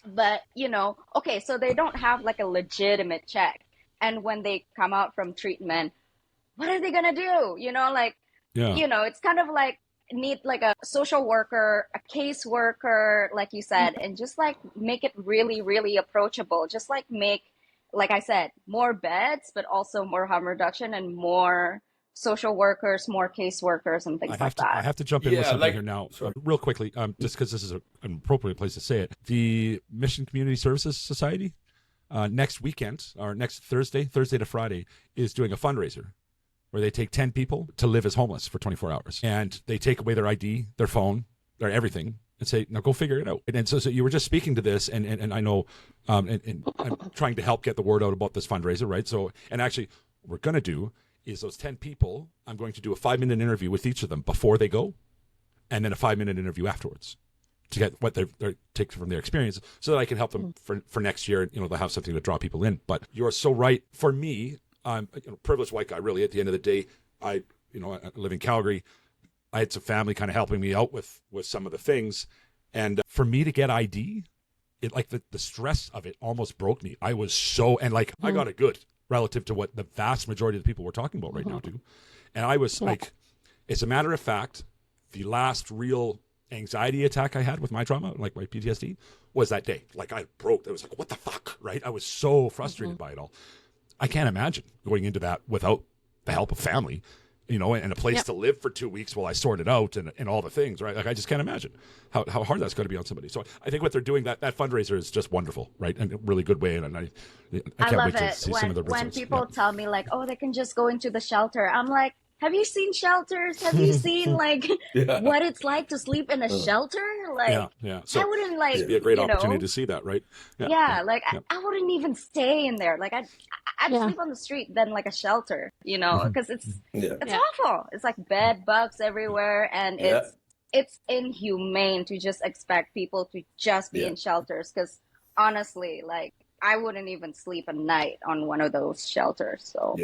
[SPEAKER 5] But you know, okay, so they don't have like a legitimate check, and when they come out from treatment, what are they gonna do? You know, like, you know, it's kind of like need like a social worker, a case worker, like you said, and just like make it really, really approachable. Just like make, like I said, more beds, but also more harm reduction and more social workers, more case workers, and things like that.
[SPEAKER 3] I have to jump in with something here now, real quickly, just because this is an appropriate place to say it. The Mission Community Services Society next weekend, or next Thursday to Friday, is doing a fundraiser where they take 10 people to live as homeless for 24 hours. And they take away their ID, their phone, their everything, and say, now go figure it out. And so you were just speaking to this, and I know, and I'm trying to help get the word out about this fundraiser, right? So, and actually, what we're going to do is those 10 people, I'm going to do a 5-minute interview with each of them before they go, and then a 5-minute interview afterwards to get what they take from their experience, so that I can help them for next year. You know, they'll have something to draw people in. But you're so right. For me, I'm a privileged white guy. Really, at the end of the day, I live in Calgary. I had some family kind of helping me out with some of the things, and for me to get ID, it like the stress of it almost broke me. I was so, and like I got it good. relative to what the vast majority of the people we're talking about right now do. And I was like, as a matter of fact, the last real anxiety attack I had with my trauma, like my PTSD, was that day. Like I broke. It was like, what the fuck, right? I was so frustrated by it all. I can't imagine going into that without the help of family, you know, and a place to live for 2 weeks while I sort it out and all the things, right? Like I just can't imagine how hard that's going to be on somebody. So I think what they're doing, that fundraiser is just wonderful, right? And a really good way. And I can't
[SPEAKER 5] love
[SPEAKER 3] wait to
[SPEAKER 5] it
[SPEAKER 3] see some of the results.
[SPEAKER 5] when people tell me like, oh, they can just go into the shelter. I'm like, have you seen shelters? Have you seen like what it's like to sleep in a shelter? Like,
[SPEAKER 3] So
[SPEAKER 5] I wouldn't like.
[SPEAKER 3] it'd be a great opportunity to see that, right?
[SPEAKER 5] I wouldn't even stay in there. Like I'd sleep on the street than like a shelter, you know, because it's awful. It's like bed bugs everywhere, and it's inhumane to just expect people to just be in shelters. Because honestly, like, I wouldn't even sleep a night on one of those shelters. So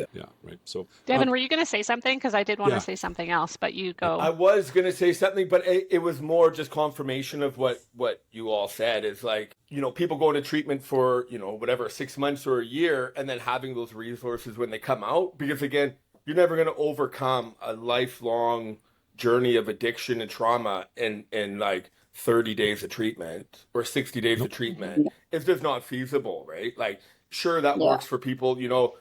[SPEAKER 3] right. So
[SPEAKER 4] Devin, were you going to say something? Because I did want to say something else, but you go.
[SPEAKER 1] I was going to say something, but it was more just confirmation of what you all said. Is like, you know, people going to treatment for, you know, whatever, 6 months or a year, and then having those resources when they come out. Because again, you're never going to overcome a lifelong journey of addiction and trauma in like 30 days of treatment or 60 days of treatment if it's not feasible, right? Like, sure, that works for people, you know,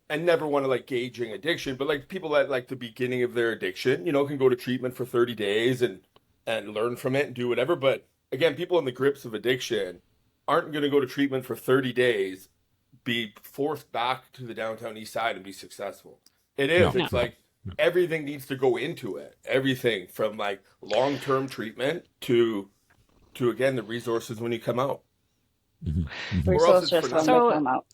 [SPEAKER 1] and never want to like gauging addiction, but like people at like the beginning of their addiction, you know, can go to treatment for 30 days and learn from it and do whatever. But again, people in the grips of addiction aren't going to go to treatment for 30 days, be forced back to the downtown east side and be successful. It's like, everything needs to go into it. Everything from like long-term treatment to again the resources when you come out.
[SPEAKER 5] Resources when they come out.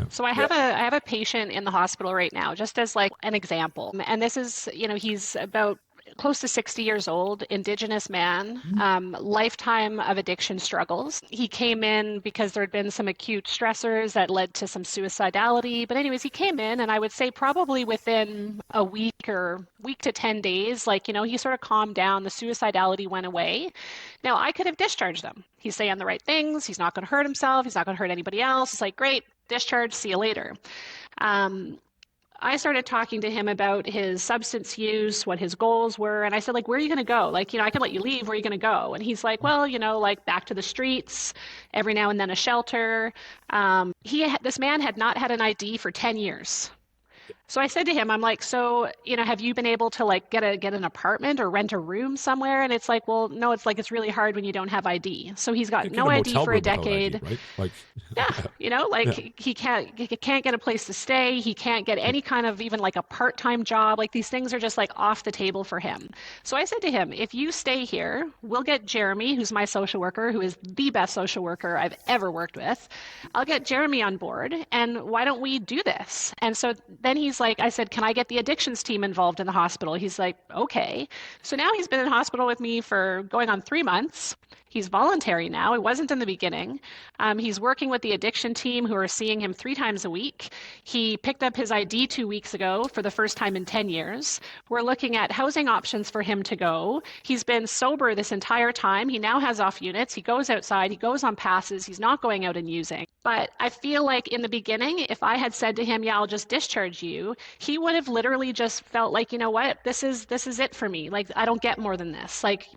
[SPEAKER 4] So I have a patient in the hospital right now, just as like an example. And this is, you know, he's about close to 60 years old, Indigenous man, lifetime of addiction struggles. He came in because there had been some acute stressors that led to some suicidality. But anyways, he came in, and I would say probably within a week to 10 days, like, you know, he sort of calmed down. The suicidality went away. Now, I could have discharged him. He's saying the right things. He's not going to hurt himself. He's not going to hurt anybody else. It's like, great, discharge, see you later. I started talking to him about his substance use, what his goals were. And I said, like, where are you going to go? Like, you know, I can let you leave. Where are you going to go? And he's like, well, you know, like back to the streets, every now and then a shelter. This man had not had an ID for 10 years. So I said to him, I'm like, so, you know, have you been able to like get an apartment or rent a room somewhere? And it's like, well, no, it's like, it's really hard when you don't have ID. So he's got no ID for a decade.
[SPEAKER 3] ID, right? Like,
[SPEAKER 4] you know, like he can't get a place to stay. He can't get any kind of even like a part-time job. Like these things are just like off the table for him. So I said to him, if you stay here, we'll get Jeremy, who's my social worker, who is the best social worker I've ever worked with. I'll get Jeremy on board, and why don't we do this? And so then he's like, I said, can I get the addictions team involved in the hospital? He's like, okay. So now he's been in hospital with me for going on 3 months. He's voluntary now. It wasn't in the beginning. He's working with the addiction team who are seeing him 3 times a week. He picked up his ID 2 weeks ago for the first time in 10 years. We're looking at housing options for him to go. He's been sober this entire time. He now has off units. He goes outside. He goes on passes. He's not going out and using. But I feel like in the beginning, if I had said to him, yeah, I'll just discharge you, he would have literally just felt like, you know what, this is it for me. Like, I don't get more than this. Like,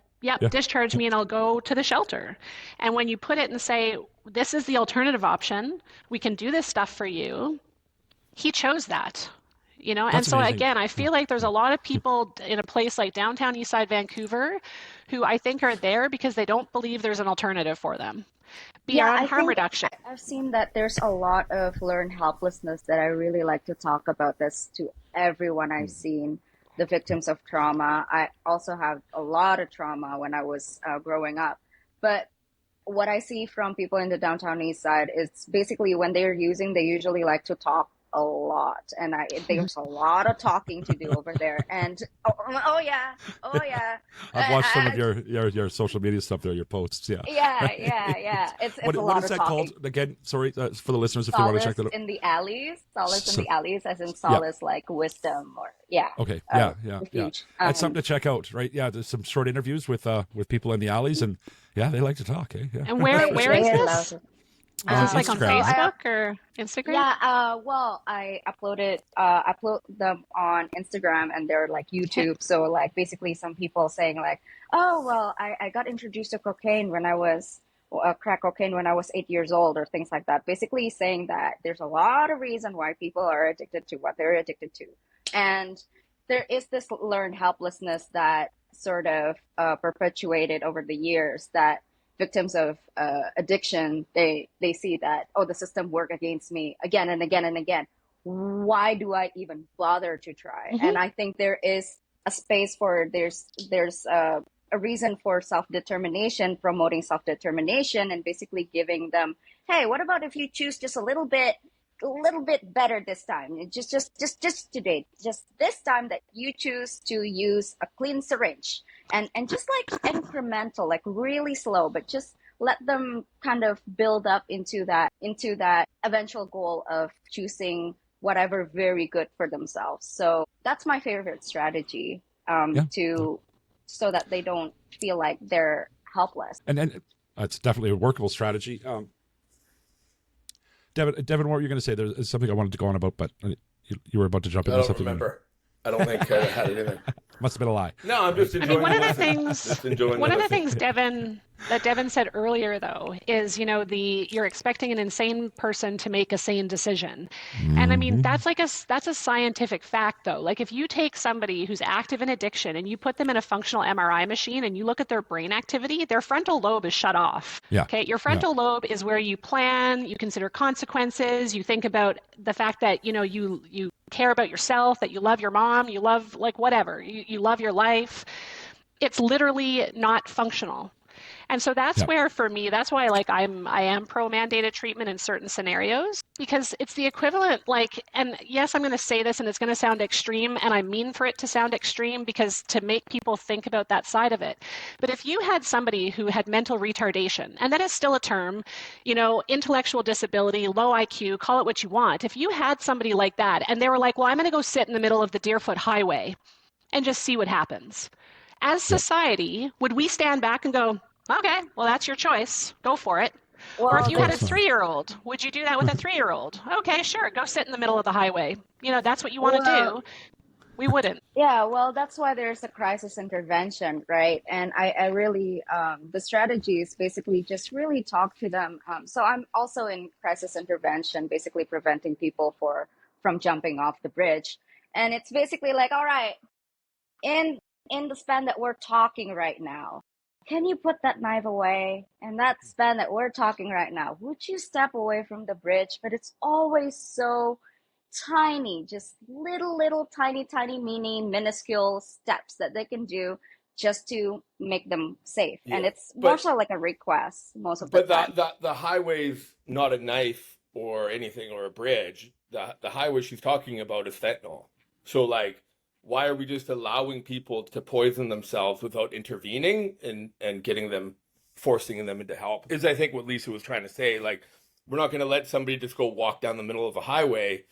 [SPEAKER 4] discharge me and I'll go to the shelter. And when you put it and say, this is the alternative option, we can do this stuff for you, he chose that. You know, and so amazing. Again, I feel like there's a lot of people in a place like downtown Eastside Vancouver who I think are there because they don't believe there's an alternative for them beyond harm reduction.
[SPEAKER 5] I've seen that there's a lot of learned helplessness that I really like to talk about this to everyone I've seen, the victims of trauma. I also have a lot of trauma when I was growing up. But what I see from people in the downtown east side is basically when they're using, they usually like to talk a lot, and there's a lot of talking to do over there. And oh yeah,
[SPEAKER 3] I've watched some of your social media stuff there, your posts.
[SPEAKER 5] It's
[SPEAKER 3] what,
[SPEAKER 5] a
[SPEAKER 3] what
[SPEAKER 5] lot
[SPEAKER 3] is
[SPEAKER 5] of
[SPEAKER 3] that
[SPEAKER 5] talking.
[SPEAKER 3] called again? Sorry, for the listeners if
[SPEAKER 5] Solace
[SPEAKER 3] they want to check that out.
[SPEAKER 5] In the alleys, solace in the alleys, as in solace like wisdom or
[SPEAKER 3] okay,
[SPEAKER 5] refuge.
[SPEAKER 3] That's something to check out, right? Yeah, there's some short interviews with people in the alleys, and they like to talk. Yeah.
[SPEAKER 4] And where is this? Is this like on
[SPEAKER 3] Instagram, right?
[SPEAKER 4] Facebook or Instagram?
[SPEAKER 5] Yeah, well, I upload them on Instagram and they're like YouTube. So like basically some people saying like, oh, well, I got introduced to cocaine when I was crack cocaine when I was 8 years old or things like that. Basically saying that there's a lot of reason why people are addicted to what they're addicted to. And there is this learned helplessness that sort of perpetuated over the years that victims of addiction, they see that, oh, the system worked against me again and again and again. Why do I even bother to try? And I think there is a space for there's a reason for self-determination, promoting self-determination, and basically giving them, hey, what about if you choose just a little bit better this time? Just today, just this time that you choose to use a clean syringe, and just like incremental, like really slow, but just let them kind of build up into that eventual goal of choosing whatever very good for themselves. So that's my favorite strategy, so that they don't feel like they're helpless.
[SPEAKER 3] And it's definitely a workable strategy. Devin, what were you going to say? There's something I wanted to go on about, but you were about to jump into something.
[SPEAKER 1] I don't remember. I don't think I had it in there.
[SPEAKER 3] Must have been a lie.
[SPEAKER 1] No, I'm just enjoying.
[SPEAKER 4] One of the things Devin said earlier, though, is you're expecting an insane person to make a sane decision, and I mean that's a scientific fact, though. Like if you take somebody who's active in addiction and you put them in a functional MRI machine and you look at their brain activity, their frontal lobe is shut off.
[SPEAKER 3] Yeah.
[SPEAKER 4] Okay, your frontal lobe is where you plan, you consider consequences, you think about the fact that you care about yourself, that you love your mom, you love like whatever, you love your life. It's literally not functional. And so that's where, for me, that's why I am pro mandated treatment in certain scenarios, because it's the equivalent, and yes, I'm going to say this and it's going to sound extreme, and I mean for it to sound extreme because to make people think about that side of it. But if you had somebody who had mental retardation, and that is still a term, intellectual disability, low IQ, call it what you want. If you had somebody like that and they were like, well, I'm going to go sit in the middle of the Deerfoot Highway and just see what happens. As society, would we stand back and go, okay, well, that's your choice. Go for it.
[SPEAKER 5] Well,
[SPEAKER 4] or if you had a 3-year-old, would you do that with a 3-year-old? Okay, sure. Go sit in the middle of the highway. That's what you want to do. We wouldn't.
[SPEAKER 5] Yeah, well, that's why there's a crisis intervention, right? And I really, the strategy is basically just really talk to them. So I'm also in crisis intervention, basically preventing people from jumping off the bridge. And it's basically like, all right, in the span that we're talking right now, can you put that knife away? And that span that we're talking right now, would you step away from the bridge? But it's always so tiny, just little, tiny, mini, minuscule steps that they can do just to make them safe. Yeah, and it's more so like a request most of the time.
[SPEAKER 1] But the highway's not a knife or anything or a bridge. The highway she's talking about is fentanyl. So why are we just allowing people to poison themselves without intervening and forcing them into help? Is I think what Lisa was trying to say. We're not going to let somebody just go walk down the middle of a highway.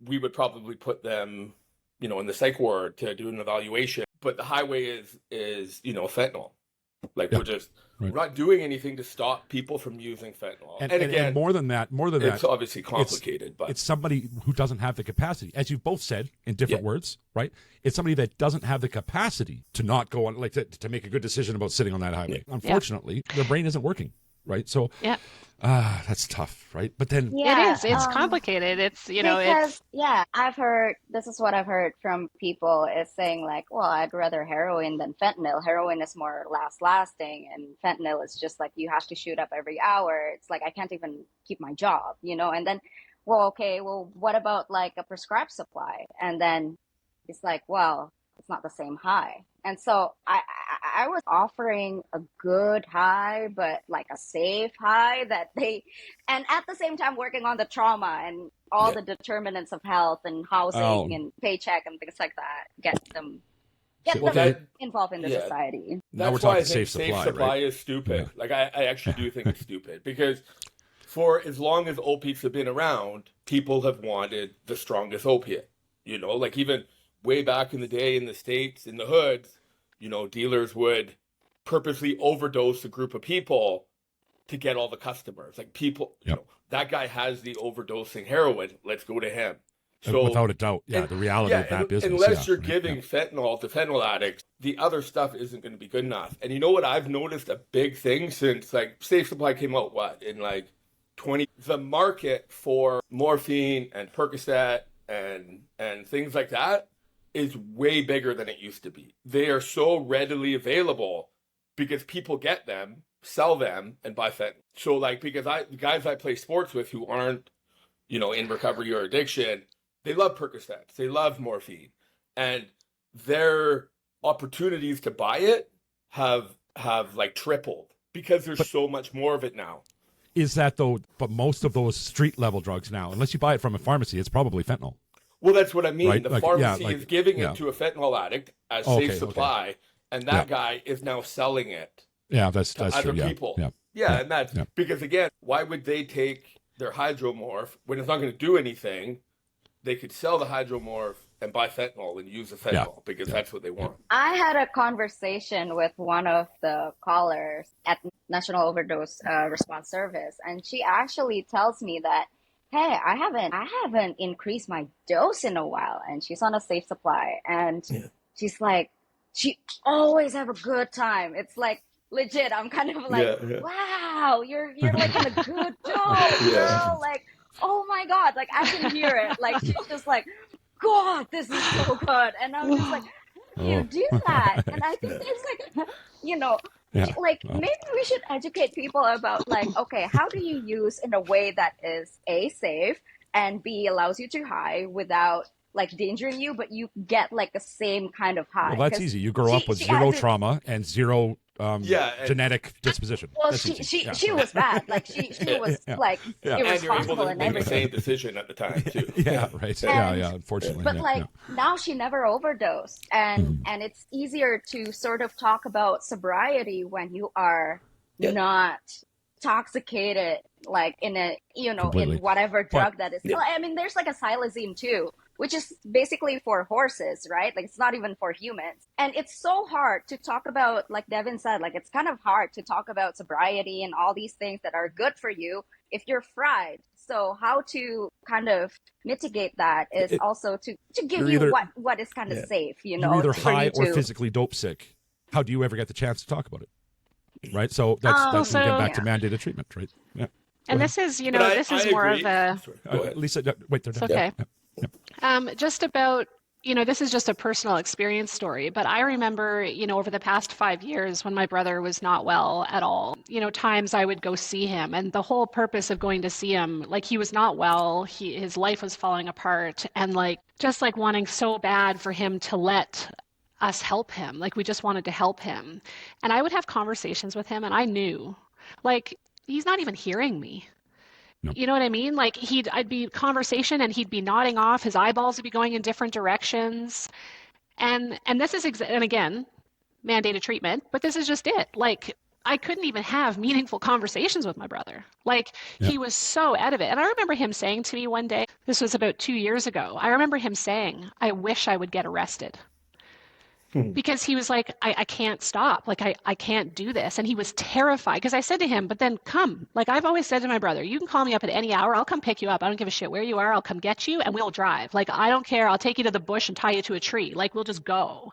[SPEAKER 1] We would probably put them, in the psych ward to do an evaluation. But the highway is fentanyl. We're not doing anything to stop people from using fentanyl.
[SPEAKER 3] And again, more than that,
[SPEAKER 1] it's obviously complicated, but
[SPEAKER 3] it's somebody who doesn't have the capacity, as you've both said in different words, right? It's somebody that doesn't have the capacity to not go on, to make a good decision about sitting on that highway. Unfortunately, their brain isn't working, right? So, that's tough, right? But then
[SPEAKER 4] it is. It's complicated. It's
[SPEAKER 5] because this is what I've heard from people is saying well, I'd rather heroin than fentanyl. Heroin is more lasting, and fentanyl is just you have to shoot up every hour. It's I can't even keep my job, And then, well, okay, well, what about a prescribed supply? And then it's well, it's not the same high. And so I was offering a good high, but a safe high and at the same time working on the trauma and all the determinants of health and housing and paycheck and things like that. Get them involved in the society.
[SPEAKER 1] That's why I think safe supply is stupid. Yeah. I actually do think it's stupid because for as long as opiates have been around, people have wanted the strongest opiate. Even way back in the day in the States, in the hoods, dealers would purposely overdose a group of people to get all the customers. Like people, you
[SPEAKER 3] Yep.
[SPEAKER 1] know, that guy has the overdosing heroin. Let's go to him. So
[SPEAKER 3] Without a doubt, yeah,
[SPEAKER 1] and-
[SPEAKER 3] the reality of that business.
[SPEAKER 1] unless you're
[SPEAKER 3] right,
[SPEAKER 1] giving fentanyl to fentanyl addicts, the other stuff isn't going to be good enough. And you know what I've noticed a big thing since like Safe Supply came out, in like 20, the market for morphine and Percocet and things like that is way bigger than it used to be. They are so readily available because people get them, sell them, and buy fentanyl. So like, because the guys I play sports with who aren't, you know, in recovery or addiction, they love Percocets, they love morphine, and their opportunities to buy it have like tripled because there's so much more of it now.
[SPEAKER 3] Is that though? But most of those street level drugs now, unless you buy it from a pharmacy, it's probably fentanyl.
[SPEAKER 1] Well, that's what I mean.
[SPEAKER 3] Right?
[SPEAKER 1] The
[SPEAKER 3] Like,
[SPEAKER 1] pharmacy
[SPEAKER 3] yeah, like,
[SPEAKER 1] is giving
[SPEAKER 3] yeah.
[SPEAKER 1] it to a fentanyl addict as
[SPEAKER 3] Okay,
[SPEAKER 1] Safe Supply, and that guy is now selling it
[SPEAKER 3] Yeah, that's
[SPEAKER 1] to other
[SPEAKER 3] true. Yeah,
[SPEAKER 1] people.
[SPEAKER 3] yeah.
[SPEAKER 1] Yeah, and that's
[SPEAKER 3] yeah.
[SPEAKER 1] because again, why would they take their hydromorph when it's not going to do anything? They could sell the hydromorph and buy fentanyl and use the fentanyl because that's what they want.
[SPEAKER 5] I had a conversation with one of the callers at National Overdose Response Service, and she actually tells me that, hey, I haven't increased my dose in a while, and she's on a Safe Supply, and she's like, she always have a good time. It's like legit. I'm kind of like, wow, you're like in a good dose, girl. Like, oh my God, like I can hear it. Like she's just like, God, this is so good. And I'm just like, how do you do that? And I think there's like, you know, like maybe we should educate people about like, okay, how do you use in a way that is A, safe, and B, allows you to high without like endangering you, but you get like the same kind of high.
[SPEAKER 3] Well, that's easy. You grow up with zero trauma and zero genetic disposition.
[SPEAKER 5] Well,
[SPEAKER 3] that's
[SPEAKER 5] she was bad. Like she was like
[SPEAKER 1] and you're able
[SPEAKER 5] irresponsible
[SPEAKER 1] to
[SPEAKER 5] and
[SPEAKER 1] make the
[SPEAKER 5] everything.
[SPEAKER 1] same decision at the time too.
[SPEAKER 3] Yeah, right. Yeah, unfortunately.
[SPEAKER 5] But now she never overdosed, and it's easier to sort of talk about sobriety when you are not intoxicated, like in a
[SPEAKER 3] Completely.
[SPEAKER 5] in whatever drug that is. I mean, there's like a xylazine too, which is basically for horses, right? Like it's not even for humans. And it's so hard to talk about, like Devin said, like it's kind of hard to talk about sobriety and all these things that are good for you if you're fried. So how to kind of mitigate that is also to give you what is kind of safe, you know.
[SPEAKER 3] You're either
[SPEAKER 5] for
[SPEAKER 3] high
[SPEAKER 5] you
[SPEAKER 3] or
[SPEAKER 5] to-
[SPEAKER 3] physically dope sick. How do you ever get the chance to talk about it? Right? So that's
[SPEAKER 4] so-
[SPEAKER 3] we get back to mandated treatment, right? Yeah.
[SPEAKER 4] And this is,
[SPEAKER 1] But I
[SPEAKER 4] more
[SPEAKER 1] agree.
[SPEAKER 4] of a,
[SPEAKER 1] Sorry, go ahead.
[SPEAKER 3] Lisa, wait, they're
[SPEAKER 4] it's
[SPEAKER 3] done.
[SPEAKER 4] okay.
[SPEAKER 3] Yeah.
[SPEAKER 4] Just about, this is just a personal experience story, but I remember, over the past 5 years when my brother was not well at all, times I would go see him, and the whole purpose of going to see him, like he was not well, his life was falling apart, and just wanting so bad for him to let us help him. Like we just wanted to help him. And I would have conversations with him, and I knew, like, he's not even hearing me.
[SPEAKER 3] No.
[SPEAKER 4] You know what I mean? Like I'd be conversation and he'd be nodding off. His eyeballs would be going in different directions. And this is, and again, mandated treatment, but this is just it. Like I couldn't even have meaningful conversations with my brother. Like he was so out of it. And I remember him saying to me one day, this was about 2 years ago. I remember him saying, I wish I would get arrested. Because he was like, I can't stop. Like, I can't do this. And he was terrified because I said to him, but then come. Like, I've always said to my brother, you can call me up at any hour. I'll come pick you up. I don't give a shit where you are. I'll come get you and we'll drive. Like, I don't care. I'll take you to the bush and tie you to a tree. Like, we'll just go.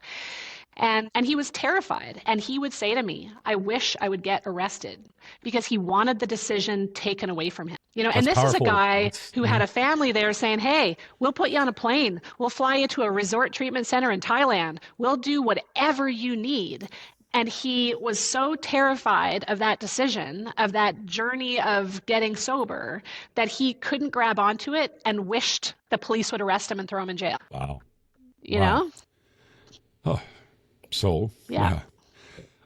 [SPEAKER 4] And he was terrified. And he would say to me, I wish I would get arrested because he wanted the decision taken away from him. And this is a guy who had a family there saying, hey, we'll put you on a plane. We'll fly you to a resort treatment center in Thailand. We'll do whatever you need. And he was so terrified of that decision, of that journey of getting sober, that he couldn't grab onto it and wished the police would arrest him and throw him in jail.
[SPEAKER 3] Wow.
[SPEAKER 4] You know?
[SPEAKER 3] Oh, so,
[SPEAKER 4] Yeah.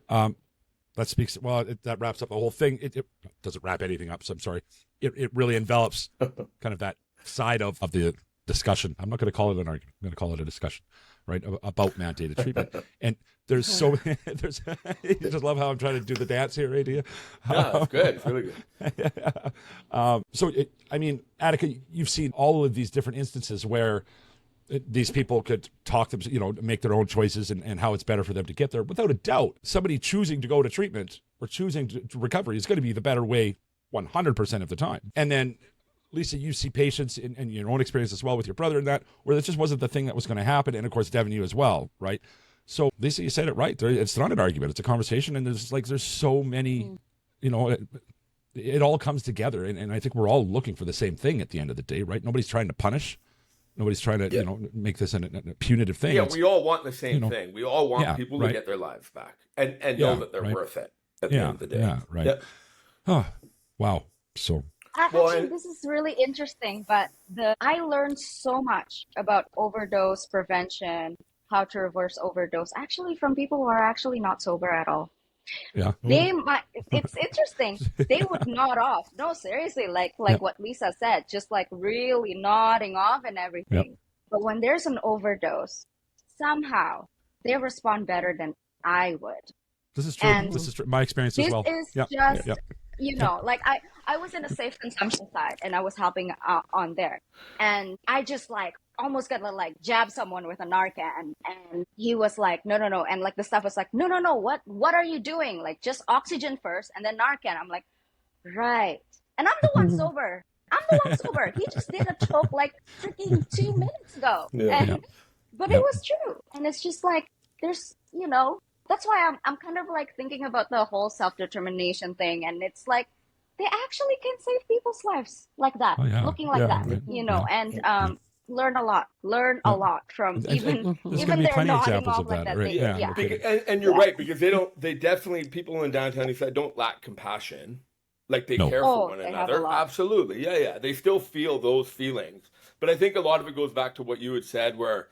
[SPEAKER 3] That speaks, that wraps up the whole thing. It doesn't wrap anything up, so I'm sorry. It really envelops kind of that side of the discussion. I'm not going to call it an argument. I'm going to call it a discussion, right, about mandated treatment. And there's so many, you just love how I'm trying to do the dance here, right?
[SPEAKER 1] Yeah, it's good. It's really good.
[SPEAKER 3] So, Attica, you've seen all of these different instances where these people could talk them, make their own choices and how it's better for them to get there. Without a doubt, somebody choosing to go to treatment or choosing to recovery is going to be the better way 100% of the time. And then, Lisa, you see patients in your own experience as well with your brother and that, where that just wasn't the thing that was going to happen. And of course, Devin, you as well, right? So Lisa, you said it right. It's not an argument. It's a conversation. And there's so many, it all comes together. And I think we're all looking for the same thing at the end of the day, right? Nobody's trying to punish. Nobody's trying to, make this a punitive thing.
[SPEAKER 1] Yeah, we all want the same thing. We all want people to get their lives back and know that they're worth it at the end of the day.
[SPEAKER 3] Yeah, right. Yeah. Oh, wow. So.
[SPEAKER 5] Actually, this is really interesting, but I learned so much about overdose prevention, how to reverse overdose, actually from people who are actually not sober at all.
[SPEAKER 3] Yeah.
[SPEAKER 5] It's interesting. They would nod off. No, seriously, like what Lisa said, just like really nodding off and everything.
[SPEAKER 3] Yep.
[SPEAKER 5] But when there's an overdose, somehow they respond better than I would.
[SPEAKER 3] This is true. This is true. My experience as well.
[SPEAKER 5] This is just, like I was in a safe consumption side and I was helping on there. And I just like almost gonna like jab someone with a Narcan, and he was like, no, and like the staff was like, no, what are you doing? Like just oxygen first and then Narcan. I'm like, right. And I'm the one sober. He just did a choke like freaking 2 minutes ago. But it was true. And it's just like there's that's why I'm kind of like thinking about the whole self-determination thing, and it's like they actually can save people's lives like that, looking like that, and learn a lot from even they're nodding off like that.
[SPEAKER 3] Right?
[SPEAKER 1] And you're right, because they definitely, people in downtown East Side don't lack compassion. Like they care for one another. Absolutely. Yeah. They still feel those feelings. But I think a lot of it goes back to what you had said where,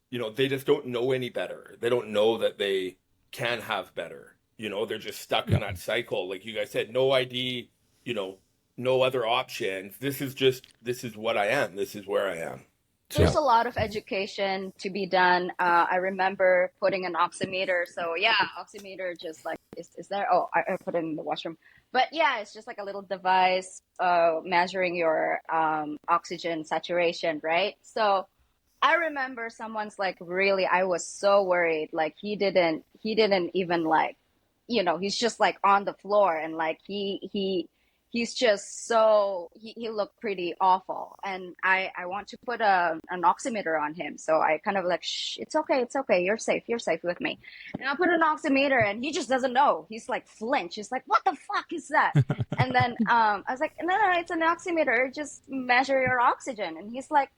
[SPEAKER 1] they just don't know any better. They don't know that they can have better. They're just stuck in that cycle. Like you guys said, no ID, no other options. This is what I am. This is where I am.
[SPEAKER 5] There's a lot of education to be done. I remember putting an oximeter. So oximeter just like is there. Oh, I put it in the washroom. But it's just like a little device measuring your oxygen saturation, right? So I remember someone's like, really, I was so worried. Like he didn't even like, he's just like on the floor and like he's just so he looked pretty awful. And I want to put an oximeter on him. So I kind of like, shh, it's okay. You're safe with me. And I put an oximeter and he just doesn't know. He's like flinch. He's like, what the fuck is that? And then I was like, no, it's an oximeter. Just measure your oxygen. And he's like,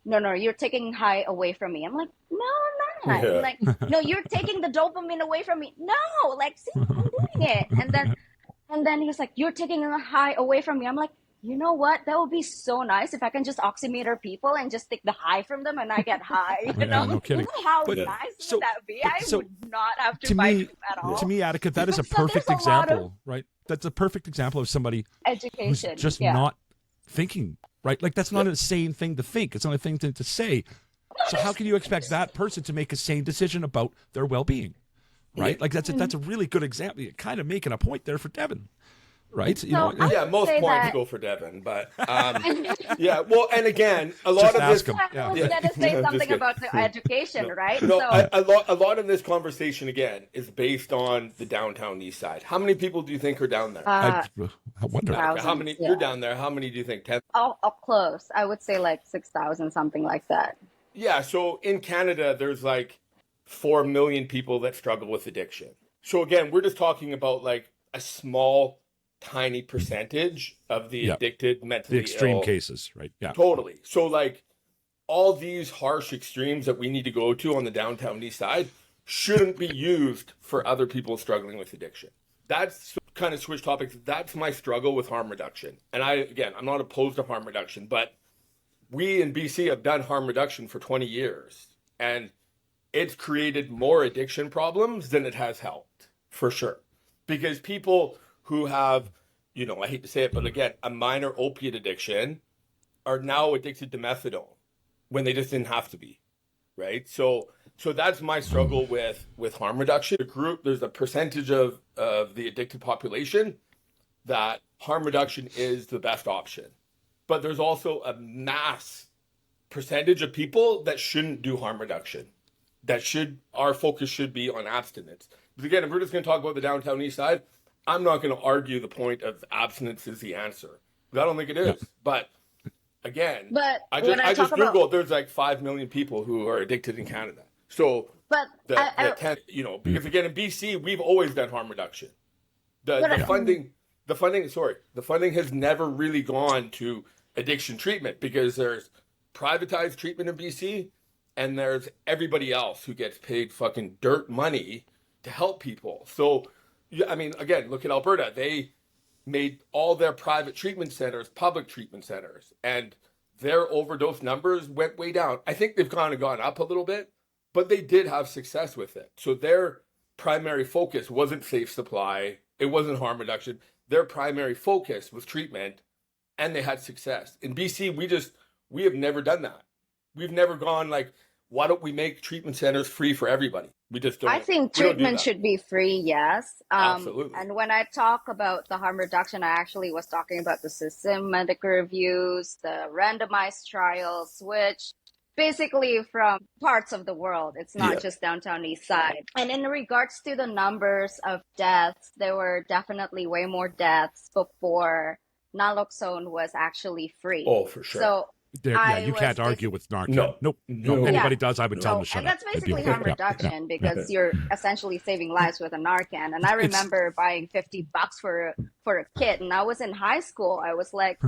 [SPEAKER 5] no, you're taking high away from me. I'm like, no, I'm not. I'm like, no, you're taking the dopamine away from me. No, like, see, I'm doing it. And then he was like, you're taking a high away from me. I'm like, you know what? That would be so nice if I can just oximeter people and just take the high from them and I get high.
[SPEAKER 3] No kidding.
[SPEAKER 5] How nice would that be? I would not have to fight him at all.
[SPEAKER 3] To me, Attica, that is a perfect example, right? That's a perfect example of somebody who's just not thinking. Right? Like that's not a sane thing to think. It's not a thing to say. So how can you expect that person to make a sane decision about their well-being? Right? Like that's a really good example. You're kind of making a point there for Devin. Right?
[SPEAKER 1] Most points go for Devin, but well, and again, a lot of this.
[SPEAKER 5] I was going to say something about the education, right?
[SPEAKER 1] No, a lot of this conversation again is based on the downtown East Side. How many people do you think are down there?
[SPEAKER 3] I wonder.
[SPEAKER 1] How many? You're down there. How many do you think? 10?
[SPEAKER 5] Close. I would say like 6,000, something like that.
[SPEAKER 1] Yeah. So in Canada, there's like 4 million people that struggle with addiction. So again, we're just talking about like a small, tiny percentage of the addicted, mentally
[SPEAKER 3] the extreme
[SPEAKER 1] ill.
[SPEAKER 3] Cases, right? Yeah,
[SPEAKER 1] totally. So like all these harsh extremes that we need to go to on the downtown East Side shouldn't be used for other people struggling with addiction. That's kind of switch topics. That's my struggle with harm reduction. And I'm not opposed to harm reduction, but we in BC have done harm reduction for 20 years and it's created more addiction problems than it has helped, for sure. Because people who have, I hate to say it, but again, a minor opiate addiction are now addicted to methadone when they just didn't have to be, right? So that's my struggle with harm reduction. There's a percentage of the addicted population that harm reduction is the best option. But there's also a mass percentage of people that shouldn't do harm reduction. Our focus should be on abstinence. Because again, if we're just going to talk about the downtown east side, I'm not going to argue the point of abstinence is the answer. I don't think it is. Yeah. But again, I just Googled, there's like 5 million people who are addicted in Canada. So, because again, in BC, we've always done harm reduction. The funding has never really gone to addiction treatment because there's privatized treatment in BC and there's everybody else who gets paid fucking dirt money to help people. So, I mean, again, look at Alberta. They made all their private treatment centers public treatment centers, and their overdose numbers went way down. I think they've kind of gone up a little bit, but they did have success with it. So their primary focus wasn't safe supply. It wasn't harm reduction. Their primary focus was treatment, and they had success. In BC, we have never done that. We've never gone like, why don't we make treatment centers free for everybody? We just don't.
[SPEAKER 5] I think treatment should be free, yes.
[SPEAKER 1] Absolutely.
[SPEAKER 5] And when I talk about the harm reduction, I actually was talking about the systematic reviews, the randomized trials, which basically from parts of the world. It's not just downtown east side. And in regards to the numbers of deaths, there were definitely way more deaths before naloxone was actually free.
[SPEAKER 1] Oh, for sure.
[SPEAKER 5] So
[SPEAKER 3] you can't argue with Narcan. Nope. Anybody does, I would tell them to shut
[SPEAKER 5] up. And that's basically harm reduction because you're essentially saving lives with a Narcan. And I remember buying $50 for a kit, and I was in high school. I was like,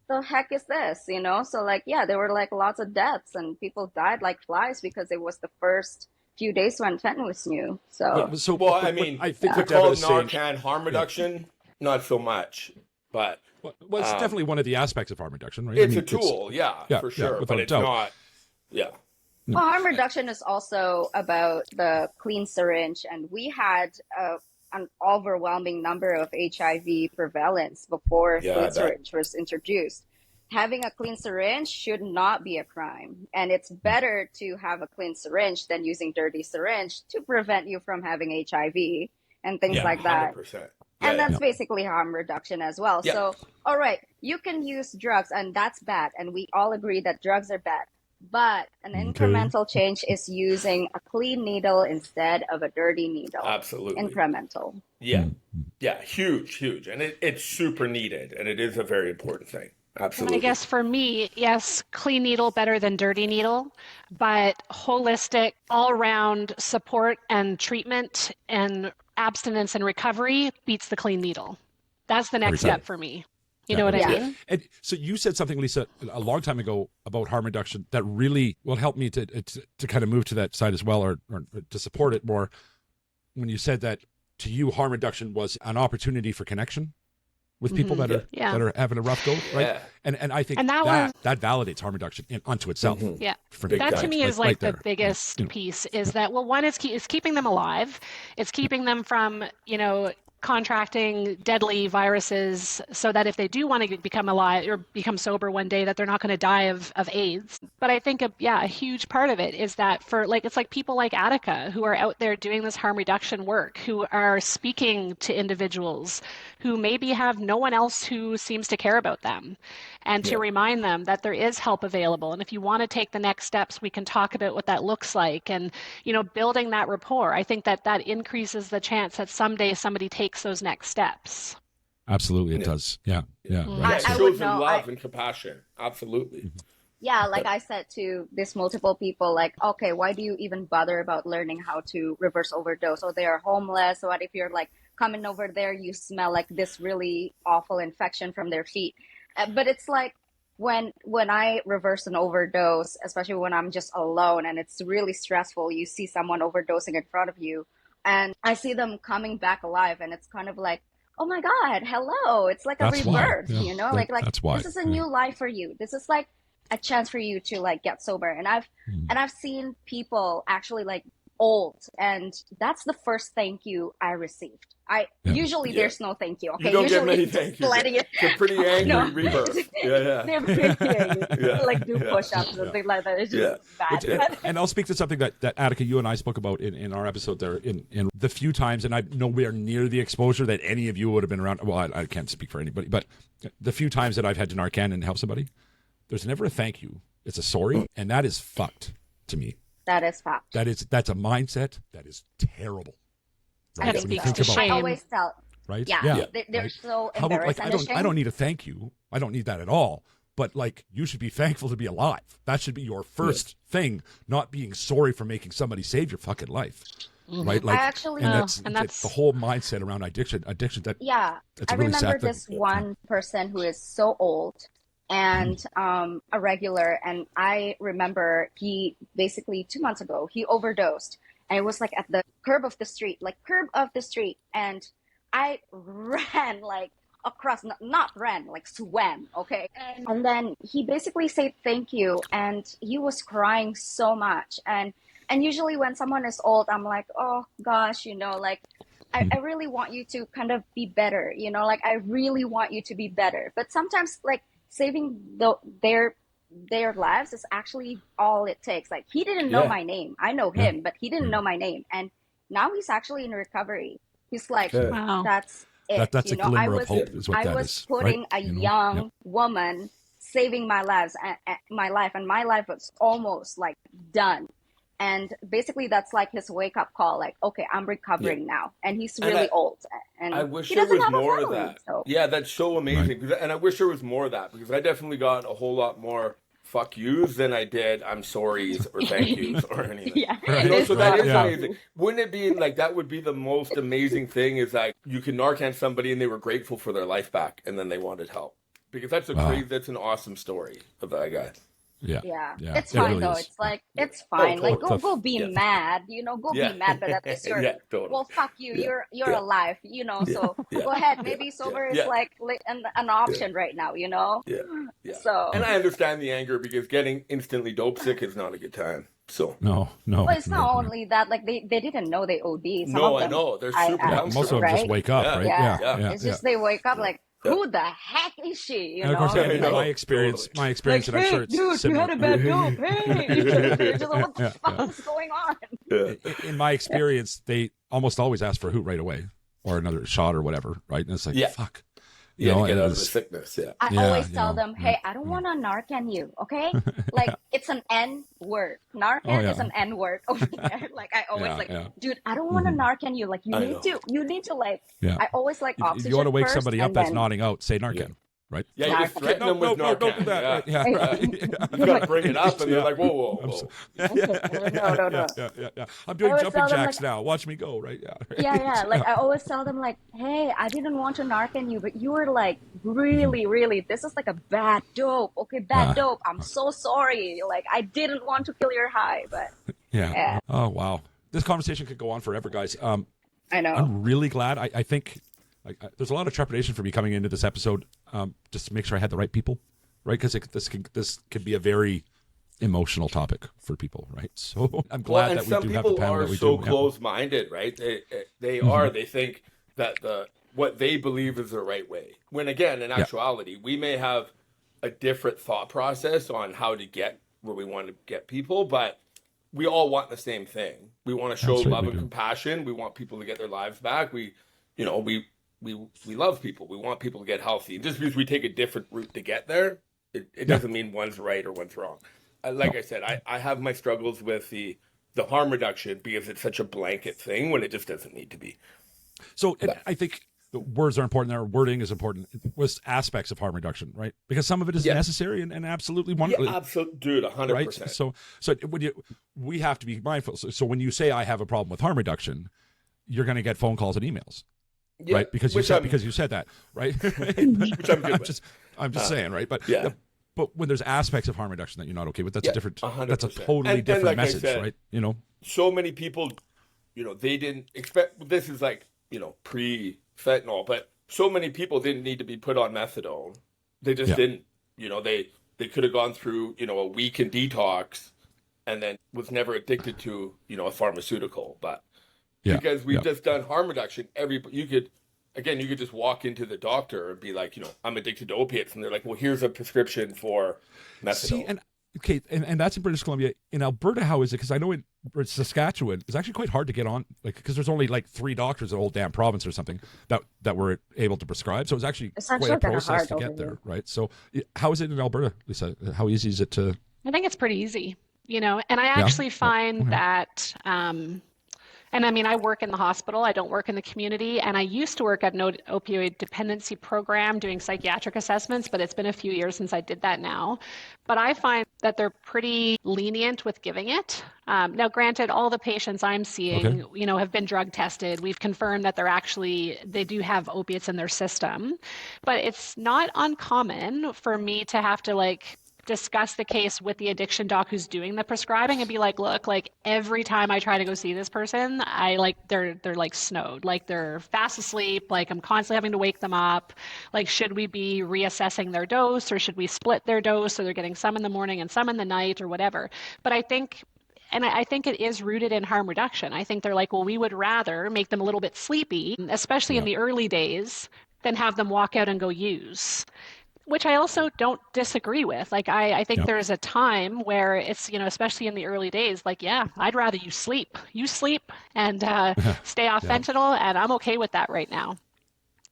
[SPEAKER 5] the heck is this? You know? So like, there were like lots of deaths and people died like flies because it was the first few days when fentanyl was new. So,
[SPEAKER 1] I think to call Narcan harm reduction, not so much, but.
[SPEAKER 3] Well, it's definitely one of the aspects of harm reduction, right?
[SPEAKER 1] It's a tool, for sure, but it's not. Yeah.
[SPEAKER 5] Well, harm reduction is also about the clean syringe, and we had an overwhelming number of HIV prevalence before clean syringe was introduced. Having a clean syringe should not be a crime, and it's better to have a clean syringe than using dirty syringe to prevent you from having HIV and things like that.
[SPEAKER 1] 100%.
[SPEAKER 5] And that's basically harm reduction as well. Yeah. So, all right, you can use drugs, and that's bad. And we all agree that drugs are bad. But an incremental change is using a clean needle instead of a dirty needle.
[SPEAKER 1] Absolutely.
[SPEAKER 5] Incremental.
[SPEAKER 1] Yeah. Yeah, huge. And it's super needed, and it is a very important thing. Absolutely.
[SPEAKER 4] And I guess for me, yes, clean needle better than dirty needle, but holistic, all-around support and treatment and abstinence and recovery beats the clean needle. That's the next step for me. You know what I mean?
[SPEAKER 3] And so you said something, Lisa, a long time ago about harm reduction that really will help me to kind of move to that side as well, or to support it more. When you said that to you, harm reduction was an opportunity for connection with people that are having a rough go, right? And I think that validates harm reduction onto itself.
[SPEAKER 4] Yeah, that to me is like the biggest piece is that, well, one is keeping them alive. It's keeping them from, contracting deadly viruses so that if they do want to become alive or become sober one day, that they're not going to die of AIDS. But I think a huge part of it is that it's like people like Attica who are out there doing this harm reduction work, who are speaking to individuals who maybe have no one else who seems to care about them, and to remind them that there is help available. And if you want to take the next steps, we can talk about what that looks like, and, building that rapport. I think that increases the chance that someday somebody takes those next steps.
[SPEAKER 3] Absolutely, it does. Yeah.
[SPEAKER 1] Right. It shows them love and compassion. Absolutely.
[SPEAKER 5] Yeah, like I said to this multiple people, like, okay, why do you even bother about learning how to reverse overdose? Or they are homeless. What if you're like coming over there, you smell like this really awful infection from their feet? But it's like when I reverse an overdose, especially when I'm just alone and it's really stressful, you see someone overdosing in front of you and I see them coming back alive, and it's kind of like, oh my God, hello. It's like a rebirth, like
[SPEAKER 3] that's why.
[SPEAKER 5] This is a new life for you. This is like a chance for you to like get sober. And I've seen people actually like old, and that's the first thank you I received. Usually there's no thank you. Okay,
[SPEAKER 1] you don't
[SPEAKER 5] usually
[SPEAKER 1] get many thank yous. It's a pretty angry rebirth.
[SPEAKER 5] They're pretty angry. Like do push-ups and things like that. It's just bad.
[SPEAKER 3] And I'll speak to something that Attica, you and I spoke about in our episode there. In the few times, and I'm nowhere near the exposure that any of you would have been around. Well, I can't speak for anybody, but the few times that I've had to Narcan and help somebody, there's never a thank you It's a sorry, and that is fucked to me.
[SPEAKER 5] That is fact.
[SPEAKER 3] That's a mindset that is terrible.
[SPEAKER 4] Right?
[SPEAKER 5] I
[SPEAKER 4] It
[SPEAKER 5] think
[SPEAKER 4] speaks to
[SPEAKER 5] so. I
[SPEAKER 4] shame.
[SPEAKER 5] always tell,
[SPEAKER 3] Right?
[SPEAKER 5] yeah, they're
[SPEAKER 3] right?
[SPEAKER 5] so
[SPEAKER 3] How about,
[SPEAKER 5] embarrassed
[SPEAKER 3] like,
[SPEAKER 5] and ashamed.
[SPEAKER 3] I don't need to thank you. I don't need that at all. But like, you should be thankful to be alive. That should be your first thing, not being sorry for making somebody save your fucking life. Right? Like,
[SPEAKER 5] I actually,
[SPEAKER 3] and
[SPEAKER 4] and
[SPEAKER 3] that's the whole mindset around addiction. That
[SPEAKER 5] yeah,
[SPEAKER 3] that's
[SPEAKER 5] I
[SPEAKER 3] a really
[SPEAKER 5] remember
[SPEAKER 3] sad thing.
[SPEAKER 5] this one person who is so old and a regular, and I remember he basically 2 months ago he overdosed, and it was like at the curb of the street, and I ran like across, not ran, like swam, okay? And then he basically said thank you, and he was crying so much. And usually when someone is old, I'm like, oh gosh, like I really want you to kind of be better, like I really want you to be better. But sometimes like saving their lives is actually all it takes. Like he didn't know my name. I know him, but he didn't know my name. And now he's actually in recovery. He's like,
[SPEAKER 4] Wow.
[SPEAKER 5] that's it.
[SPEAKER 3] That's a glimmer of hope is what that is.
[SPEAKER 5] I was putting
[SPEAKER 3] right?
[SPEAKER 5] a young woman saving my life, and my life was almost like done. And basically that's like his wake up call, like, okay, I'm recovering now. And he's really old. And
[SPEAKER 1] I wish
[SPEAKER 5] he
[SPEAKER 1] there
[SPEAKER 5] doesn't
[SPEAKER 1] was
[SPEAKER 5] have a
[SPEAKER 1] more of
[SPEAKER 5] phone,
[SPEAKER 1] that.
[SPEAKER 5] so.
[SPEAKER 1] Yeah, that's so amazing. And I wish there was more of that, because I definitely got a whole lot more fuck yous than I did I'm sorry's or thank yous or anything.
[SPEAKER 5] Yeah.
[SPEAKER 1] So that is
[SPEAKER 3] Yeah.
[SPEAKER 1] amazing. Wouldn't it be like, that would be the most amazing thing, is like you can Narcan somebody and they were grateful for their life back and then they wanted help. Because that's that's an awesome story of that guy.
[SPEAKER 3] Yeah.
[SPEAKER 5] It's
[SPEAKER 3] It
[SPEAKER 5] fine
[SPEAKER 3] really
[SPEAKER 5] though.
[SPEAKER 3] is.
[SPEAKER 5] It's like, it's fine. Like go be
[SPEAKER 1] Yeah.
[SPEAKER 5] mad, go be mad, but at least you're,
[SPEAKER 1] totally.
[SPEAKER 5] well, fuck you. You're alive, so go ahead. Maybe sober is like an option right now,
[SPEAKER 1] Yeah.
[SPEAKER 5] So.
[SPEAKER 1] And I understand the anger, because getting instantly dope sick is not a good time. So
[SPEAKER 3] No.
[SPEAKER 5] Well, it's not only that, like they didn't know they OD. Some of them,
[SPEAKER 1] I know. They're super
[SPEAKER 5] I-
[SPEAKER 3] Most of them just wake up, right?
[SPEAKER 5] Yeah. It's just they wake up like, who the heck is she?
[SPEAKER 3] And of course,
[SPEAKER 1] I know.
[SPEAKER 3] my experience,
[SPEAKER 5] like,
[SPEAKER 3] and I'm
[SPEAKER 5] hey,
[SPEAKER 3] sure it's
[SPEAKER 5] dude,
[SPEAKER 3] similar.
[SPEAKER 5] you had a bad dope. Hey, just like, what the fuck is going on?
[SPEAKER 3] In my experience, they almost always ask for a hoot right away, or another shot or whatever, right? And it's like, fuck.
[SPEAKER 1] To get out of the
[SPEAKER 3] it's-
[SPEAKER 1] sickness. Yeah.
[SPEAKER 5] I always tell them, hey, I don't want to Narcan you, okay? Like, it's an N word. Narcan is an N word over there. Like, I always dude, I don't want to Narcan you. Like, you need to like, I always like oxygen.
[SPEAKER 3] If you want to wake
[SPEAKER 5] first,
[SPEAKER 3] somebody up
[SPEAKER 5] and
[SPEAKER 3] that's
[SPEAKER 5] then-
[SPEAKER 3] nodding out, say Narcan.
[SPEAKER 1] Yeah.
[SPEAKER 3] Right?
[SPEAKER 1] Yeah, you just threaten them with Narcan.
[SPEAKER 3] Don't do that.
[SPEAKER 1] Yeah.
[SPEAKER 3] Yeah.
[SPEAKER 1] You got to bring it up, and they're like, whoa.
[SPEAKER 5] No.
[SPEAKER 3] I'm doing
[SPEAKER 5] always
[SPEAKER 3] jumping
[SPEAKER 5] tell them,
[SPEAKER 3] jacks
[SPEAKER 5] like-
[SPEAKER 3] now. Watch me go, right?
[SPEAKER 5] Yeah. Like, I always tell them, like, hey, I didn't want to Narcan you, but you were like, really, this is like a bad dope. Okay, bad dope. I'm so sorry. Like, I didn't want to kill your high, but.
[SPEAKER 3] Yeah. Oh, wow. This conversation could go on forever, guys.
[SPEAKER 5] I know.
[SPEAKER 3] I'm really glad. I think there's a lot of trepidation for me coming into this episode, just to make sure I had the right people, right? Because this could be a very emotional topic for people, right? So I'm glad that we do have the panel that we do.
[SPEAKER 1] Some people are so close-minded, right? They are. They think that what they believe is the right way. When again, in actuality, we may have a different thought process on how to get where we want to get people, but we all want the same thing. We want to show love and compassion. We want people to get their lives back. We love people. We want people to get healthy. Just because we take a different route to get there, it doesn't mean one's right or one's wrong. I said, I have my struggles with the harm reduction, because it's such a blanket thing when it just doesn't need to be.
[SPEAKER 3] So I think the words are important there. Wording is important with aspects of harm reduction, right? Because some of it is necessary and absolutely wonderful.
[SPEAKER 1] Yeah, absolutely, dude, 100%.
[SPEAKER 3] Right? So we have to be mindful. So when you say I have a problem with harm reduction, you're going to get phone calls and emails.
[SPEAKER 1] Yeah,
[SPEAKER 3] right, because you said that, right?
[SPEAKER 1] Which I'm good with.
[SPEAKER 3] I'm just saying, right? But but when there's aspects of harm reduction that you're not okay with, that's a different. 100%. That's a totally different like message, said, right?
[SPEAKER 1] So many people, they didn't expect. This is like pre-fentanyl, but so many people didn't need to be put on methadone. They just didn't. They could have gone through a week in detox, and then was never addicted to a pharmaceutical, but. Because we've just done harm reduction. You could just walk into the doctor and be like, I'm addicted to opiates, and they're like, well, here's a prescription for methadone.
[SPEAKER 3] See, and that's in British Columbia. In Alberta, how is it? Because I know in Saskatchewan, it's actually quite hard to get on, because there's only like 3 doctors in the whole damn province or something that were able to prescribe. So it's actually quite a process to get there, right? So how is it in Alberta, Lisa? How easy is it to?
[SPEAKER 4] I think it's pretty easy, and I
[SPEAKER 3] Yeah.
[SPEAKER 4] actually find
[SPEAKER 3] Okay.
[SPEAKER 4] that, and I mean, I work in the hospital, I don't work in the community, and I used to work at an opioid dependency program doing psychiatric assessments, but it's been a few years since I did that now. But I find that they're pretty lenient with giving it. Now, granted, all the patients I'm
[SPEAKER 3] Okay.
[SPEAKER 4] seeing, have been drug tested. We've confirmed that they do have opiates in their system, but it's not uncommon for me to have to discuss the case with the addiction doc who's doing the prescribing and be like, look, like every time I try to go see this person, they're like snowed, like they're fast asleep, like I'm constantly having to wake them up. Like, should we be reassessing their dose, or should we split their dose so they're getting some in the morning and some in the night, or whatever? But I think it is rooted in harm reduction. I think they're like, well, we would rather make them a little bit sleepy, especially in
[SPEAKER 3] Yeah.
[SPEAKER 4] the early days, than have them walk out and go use, which I also don't disagree with. Like, I think
[SPEAKER 3] Yeah.
[SPEAKER 4] there's a time where it's, especially in the early days, like, yeah, I'd rather you sleep. You sleep and stay off
[SPEAKER 3] Yeah.
[SPEAKER 4] fentanyl, and I'm okay with that right now.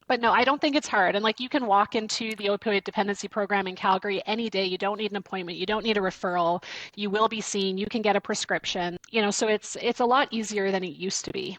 [SPEAKER 4] But no, I don't think it's hard. And like, you can walk into the opioid dependency program in Calgary any day. You don't need an appointment. You don't need a referral. You will be seen. You can get a prescription. So it's a lot easier than it used to be.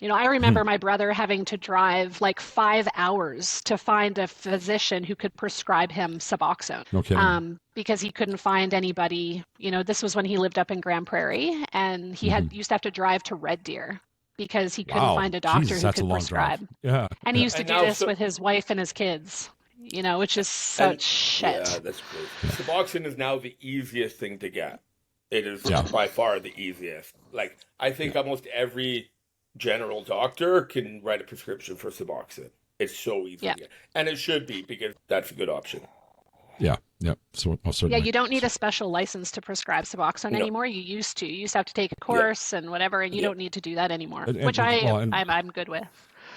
[SPEAKER 4] I
[SPEAKER 3] Hmm.
[SPEAKER 4] remember my brother having to drive like 5 hours to find a physician who could prescribe him Suboxone,
[SPEAKER 3] No kidding.
[SPEAKER 4] because he couldn't find anybody. This was when he lived up in Grand Prairie, and he
[SPEAKER 3] Hmm.
[SPEAKER 4] had used to have to drive to Red Deer because he couldn't
[SPEAKER 3] Wow.
[SPEAKER 4] find a doctor
[SPEAKER 3] Jesus,
[SPEAKER 4] who
[SPEAKER 3] that's a
[SPEAKER 4] could
[SPEAKER 3] long drive.
[SPEAKER 4] prescribe.
[SPEAKER 3] Yeah.
[SPEAKER 4] And he
[SPEAKER 3] Yeah.
[SPEAKER 4] used to
[SPEAKER 1] And
[SPEAKER 4] do
[SPEAKER 1] now,
[SPEAKER 4] this
[SPEAKER 1] so
[SPEAKER 4] with his wife and his kids, which is
[SPEAKER 1] and
[SPEAKER 4] such
[SPEAKER 1] yeah,
[SPEAKER 4] shit.
[SPEAKER 1] that's crazy. Suboxone is now the easiest thing to get. It is
[SPEAKER 3] Yeah.
[SPEAKER 1] by far the easiest. Like, I think almost every general doctor can write a prescription for Suboxone. It's so easy
[SPEAKER 4] Yeah.
[SPEAKER 1] to get, and it should be, because that's a good option.
[SPEAKER 3] Yeah. Yeah. So,
[SPEAKER 4] Yeah,
[SPEAKER 3] certainly.
[SPEAKER 4] you don't need a special license to prescribe Suboxone
[SPEAKER 1] No.
[SPEAKER 4] anymore. You used to. You used to have to take a
[SPEAKER 1] Yeah.
[SPEAKER 4] course and whatever, and you
[SPEAKER 1] Yeah.
[SPEAKER 4] don't need to do that anymore,
[SPEAKER 3] And,
[SPEAKER 4] which
[SPEAKER 3] and
[SPEAKER 4] I'm good with.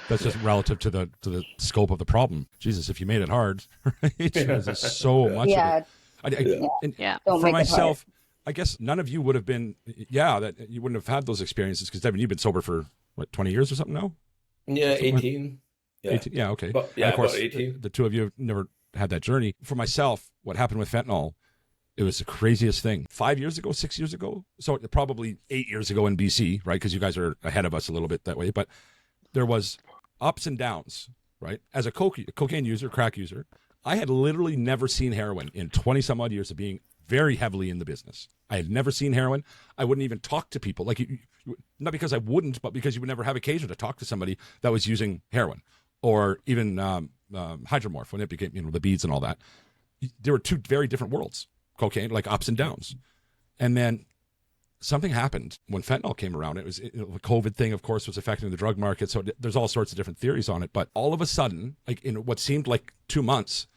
[SPEAKER 3] that's just relative to the scope of the problem. Jesus, if you made it hard, right? There's so much
[SPEAKER 5] Yeah,
[SPEAKER 3] of it.
[SPEAKER 1] Yeah.
[SPEAKER 3] And
[SPEAKER 4] Yeah.
[SPEAKER 5] don't
[SPEAKER 3] for
[SPEAKER 5] make it hard.
[SPEAKER 3] myself, I guess none of you would have been, that you wouldn't have had those experiences, because Devin, you've been sober for what, 20 years or something now?
[SPEAKER 1] Yeah,
[SPEAKER 3] Something like-
[SPEAKER 1] 18. Yeah.
[SPEAKER 3] 18? Yeah, okay.
[SPEAKER 1] But,
[SPEAKER 3] And of course,
[SPEAKER 1] about 18.
[SPEAKER 3] the two of you have never had that journey. For myself, what happened with fentanyl, it was the craziest thing. 5 years ago, 6 years ago, so probably 8 years ago in BC, right? Because you guys are ahead of us a little bit that way. But there was ups and downs, right? As a cocaine user, crack user, I had literally never seen heroin in 20 some odd years of being very heavily in the business. I had never seen heroin. I wouldn't even talk to people. Like, not because I wouldn't, but because you would never have occasion to talk to somebody that was using heroin, or even hydromorph when it became, the beads and all that. There were two very different worlds, cocaine, like ups and downs. And then something happened when fentanyl came around. It was the COVID thing, of course, was affecting the drug market. So there's all sorts of different theories on it. But all of a sudden, like in what seemed like 2 months,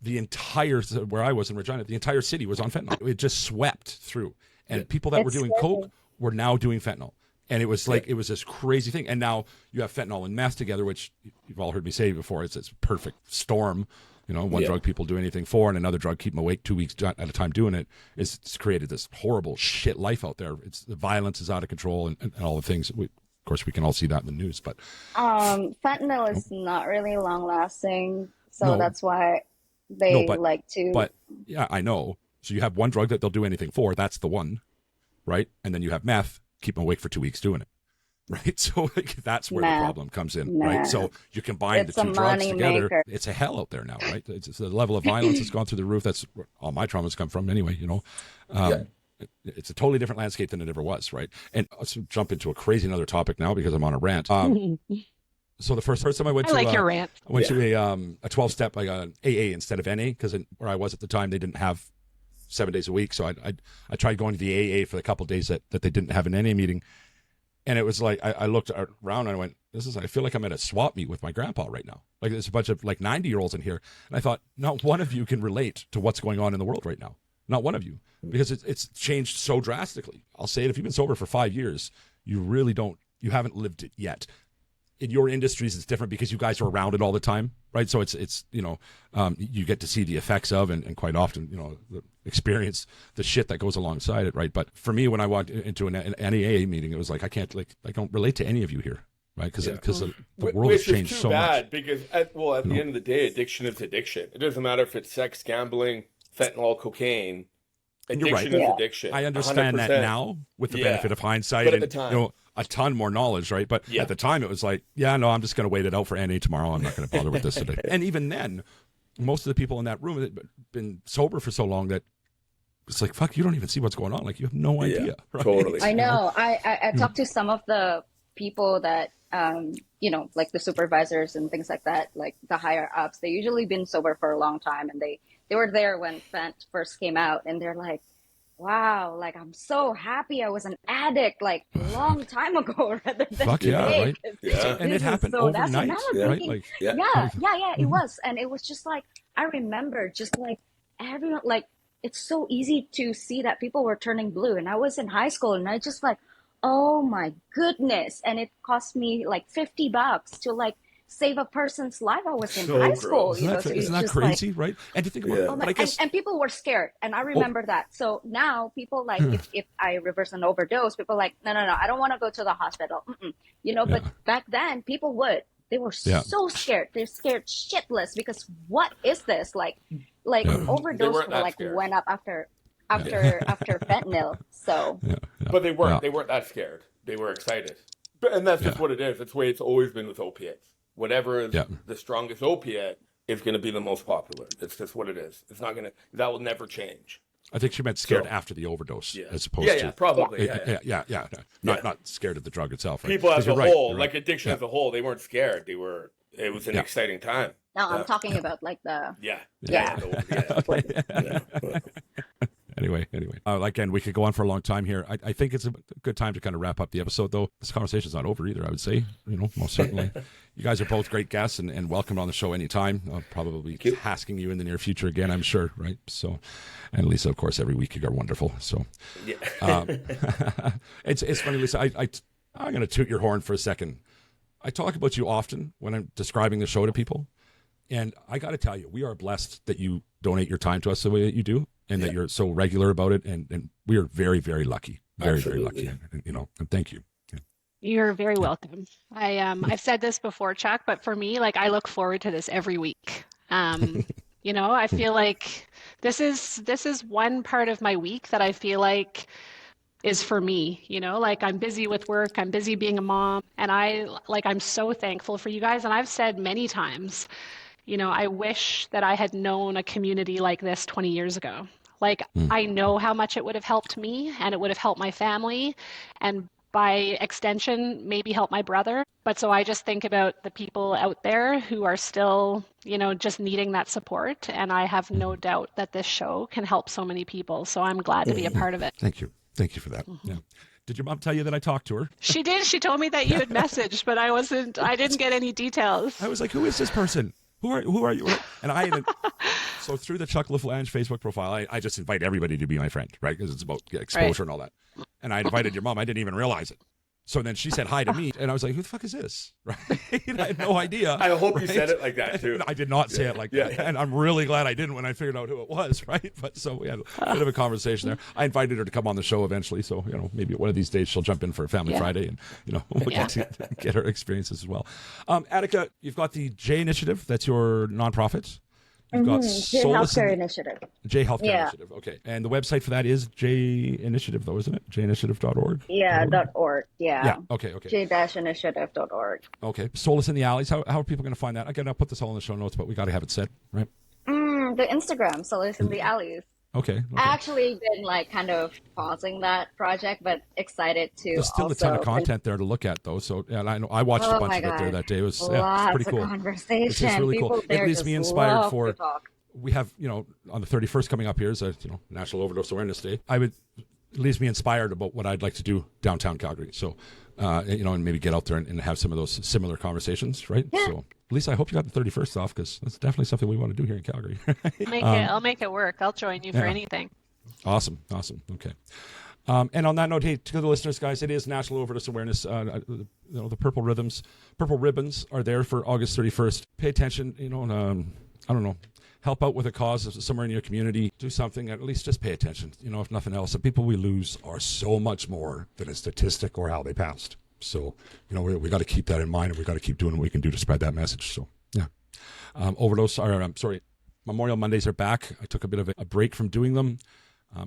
[SPEAKER 3] the entire, where I was in Regina, the entire city was on fentanyl. It just swept through. And people that were
[SPEAKER 5] It's
[SPEAKER 3] doing
[SPEAKER 5] scary.
[SPEAKER 3] coke were now doing fentanyl. And it was like, it was this crazy thing. And now you have fentanyl and meth together, which you've all heard me say before. It's this perfect storm. One drug people do anything for, and another drug keep them awake 2 weeks at a time doing it. It's created this horrible shit life out there. The violence is out of control, and all the things. Of course, we can all see that in the news. But
[SPEAKER 5] fentanyl is not really long lasting, so
[SPEAKER 3] No.
[SPEAKER 5] that's why they
[SPEAKER 3] No, but-
[SPEAKER 5] like to.
[SPEAKER 3] But yeah, I know. So you have one drug that they'll do anything for. That's the one, right? And then you have meth, keep them awake for 2 weeks doing it, right? So that's where the
[SPEAKER 5] Meth.
[SPEAKER 3] problem comes in,
[SPEAKER 5] Meth.
[SPEAKER 3] right? So you combine
[SPEAKER 5] It's
[SPEAKER 3] the
[SPEAKER 5] a
[SPEAKER 3] two drugs
[SPEAKER 5] money
[SPEAKER 3] together.
[SPEAKER 5] maker.
[SPEAKER 3] It's a hell out there now, right? It's the level of violence has gone through the roof. That's where all my traumas come from, anyway. It's a totally different landscape than it ever was, right? And let's jump into a crazy another topic now because I'm on a rant. So the first time I went
[SPEAKER 4] I
[SPEAKER 3] to
[SPEAKER 4] like your rant.
[SPEAKER 3] I went to a 12-step, like an AA instead of NA, because where I was at the time, they didn't have 7 days a week. So I tried going to the AA for the couple of days that they didn't have an NA meeting. And it was like, I looked around and I went, I feel like I'm at a swap meet with my grandpa right now. Like, there's a bunch of like 90-year-olds in here. And I thought, not one of you can relate to what's going on in the world right now. Not one of you, because it's changed so drastically. I'll say it, if you've been sober for 5 years, you haven't lived it yet. In your industries, it's different because you guys are around it all the time, right? So it's you get to see the effects of, and quite often, experience the shit that goes alongside it, right? But for me, when I walked into an NEA meeting, it was like, I don't relate to any of you here, right? Because the world has
[SPEAKER 1] Which is
[SPEAKER 3] changed
[SPEAKER 1] too
[SPEAKER 3] so
[SPEAKER 1] bad,
[SPEAKER 3] much.
[SPEAKER 1] because at the end of the day, addiction is addiction. It doesn't matter if it's sex, gambling, fentanyl, cocaine.
[SPEAKER 3] And you're right.
[SPEAKER 1] Addiction is addiction.
[SPEAKER 3] I understand
[SPEAKER 1] 100%.
[SPEAKER 3] that now with the benefit of hindsight
[SPEAKER 1] But at
[SPEAKER 3] and
[SPEAKER 1] the time,
[SPEAKER 3] you know, a ton more knowledge, right? But at the time, it was like, yeah, no, I'm just going to wait it out for NA tomorrow. I'm not going to bother with this today. And even then, most of the people in that room had been sober for so long that it's like, fuck, you don't even see what's going on. Like, you have no idea. Right?
[SPEAKER 1] Totally.
[SPEAKER 5] I know. I talked to some of the people that, you know, like the supervisors and things like that, like the higher ups. They usually been sober for a long time, and they were there when Fent first came out, and they're like, wow, like, I'm so happy I was an addict like a long time ago rather than
[SPEAKER 3] Fuck yeah,
[SPEAKER 5] today.
[SPEAKER 3] right?
[SPEAKER 1] Yeah.
[SPEAKER 3] And it happened overnight, right? Like,
[SPEAKER 5] It was. And it was just like, I remember just like everyone, like, it's so easy to see that people were turning blue. And I was in high school, and I just like, oh my goodness. And it cost me like $50 to like save a person's life. I was in high school.
[SPEAKER 3] Isn't that crazy, like, right? And you think about it,
[SPEAKER 5] and people were scared. And I remember that. So now people like, if I reverse an overdose, people like, no, I don't want to go to the hospital. You know, but back then people would. They were so scared. They're scared shitless because what is this? Like overdose like scared. Went up after fentanyl. So,
[SPEAKER 1] but they weren't. They weren't that scared. They were excited. And that's just what it is. It's the way it's always been with opiates. Whatever is the strongest opiate is going to be the most popular. It's just what it is. It's not going to. That will never change.
[SPEAKER 3] I think she meant scared after the overdose, as opposed to
[SPEAKER 1] probably,
[SPEAKER 3] not scared of the drug itself. Right?
[SPEAKER 1] People as a whole, like addiction as a whole, they weren't scared. They were. It was an exciting time.
[SPEAKER 5] No, I'm talking about like the
[SPEAKER 3] Anyway, again, we could go on for a long time here. I think it's a good time to kind of wrap up the episode, though. This conversation's not over either, I would say. You know, most certainly. You guys are both great guests and welcome on the show anytime. I'll probably be tasking you in the near future again, I'm sure, right? So, and Lisa, of course, every week you are wonderful. So, it's funny, Lisa. I'm going to toot your horn for a second. I talk about you often when I'm describing the show to people, and I got to tell you, we are blessed that you donate your time to us the way that you do. And that you're so regular about it, and we are very, very lucky, very lucky. And, you know, and thank you.
[SPEAKER 4] You're very welcome. I've said this before, Chuck, but for me, like, I look forward to this every week. You know, I feel like this is one part of my week that I feel like is for me. You know, like, I'm busy with work, I'm busy being a mom, and I'm so thankful for you guys. And I've said many times, you know, I wish that I had known a community like this 20 years ago. Like, I know how much it would have helped me, and it would have helped my family, and by extension, maybe help my brother. But so I just think about the people out there who are still, you know, just needing that support. And I have no doubt that this show can help so many people. So I'm glad to be a part of it.
[SPEAKER 3] Thank you. Thank you for that. Yeah. Did your mom tell you that I talked to her?
[SPEAKER 4] She did. She told me that you had messaged, but I didn't get any details.
[SPEAKER 3] I was like, who is this person? Who are you? And I even, so through the Chuck LaFlange Facebook profile, I just invite everybody to be my friend, right? Because it's about exposure and all that. And I invited your mom. I didn't even realize it. So then she said hi to me, and I was like, who the fuck is this? Right? I had no idea.
[SPEAKER 1] I hope you said it like that, too.
[SPEAKER 3] I did not say it like that. And I'm really glad I didn't when I figured out who it was, right? But so we had a bit of a conversation there. I invited her to come on the show eventually, so, you know, maybe one of these days she'll jump in for a Family Friday, and, you know, we'll get to get her experiences as well. Attica, you've got the J Initiative. That's your nonprofit. You've got
[SPEAKER 5] J Healthcare Initiative.
[SPEAKER 3] J Healthcare Initiative. Okay. And the website for that is J Initiative, though, isn't it? jinitiative.org?
[SPEAKER 5] Yeah, .org. Yeah.
[SPEAKER 3] Okay.
[SPEAKER 5] J-initiative.org.
[SPEAKER 3] Okay. Solace in the Alleys. How are people going to find that? Again, I'll put this all in the show notes, but we got to have it said, right?
[SPEAKER 5] The Instagram, Solace in the Alleys.
[SPEAKER 3] Okay.
[SPEAKER 5] I actually been like kind of pausing that project, but excited to.
[SPEAKER 3] There's still a ton of content there to look at, though. So, and I know I watched a bunch of it there that day. It was pretty cool.
[SPEAKER 5] Conversation.
[SPEAKER 3] It's just really cool. It leaves me inspired for. We have, you know, on the 31st coming up here is a, you know, National Overdose Awareness Day. It leaves me inspired about what I'd like to do downtown Calgary. So, you know, and maybe get out there and have some of those similar conversations, right?
[SPEAKER 5] Yeah.
[SPEAKER 3] So, Lisa, I hope you got the 31st off, because that's definitely something we want to do here in Calgary.
[SPEAKER 4] I'll make it work. I'll join you for anything.
[SPEAKER 3] Awesome. Okay. And on that note, hey, to the listeners, guys, it is National Overdose Awareness. You know, the purple ribbons are there for August 31st. Pay attention, you know, and, I don't know, help out with a cause somewhere in your community. Do something, at least just pay attention. You know, if nothing else, the people we lose are so much more than a statistic or how they passed. So, you know, we got to keep that in mind, and we got to keep doing what we can do to spread that message. So, yeah. Memorial Mondays are back. I took a bit of a break from doing them.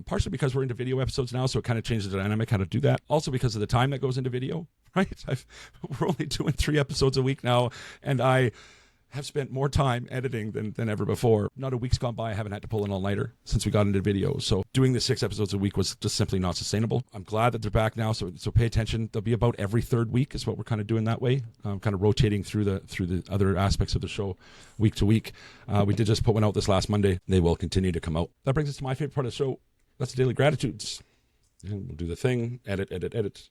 [SPEAKER 3] Partially because we're into video episodes now, so it kind of changes the dynamic how to do that. Also because of the time that goes into video, right? We're only doing 3 episodes a week now, and I have spent more time editing than ever before. Not a week's gone by I haven't had to pull an all-nighter since we got into video. So doing the 6 episodes a week was just simply not sustainable. I'm glad that they're back now, so pay attention. They'll be about every 3rd week is what we're kind of doing that way, kind of rotating through the other aspects of the show week to week. We did just put one out this last Monday. They will continue to come out. That brings us to my favorite part of the show. That's the Daily Gratitudes. And we'll do the thing, edit.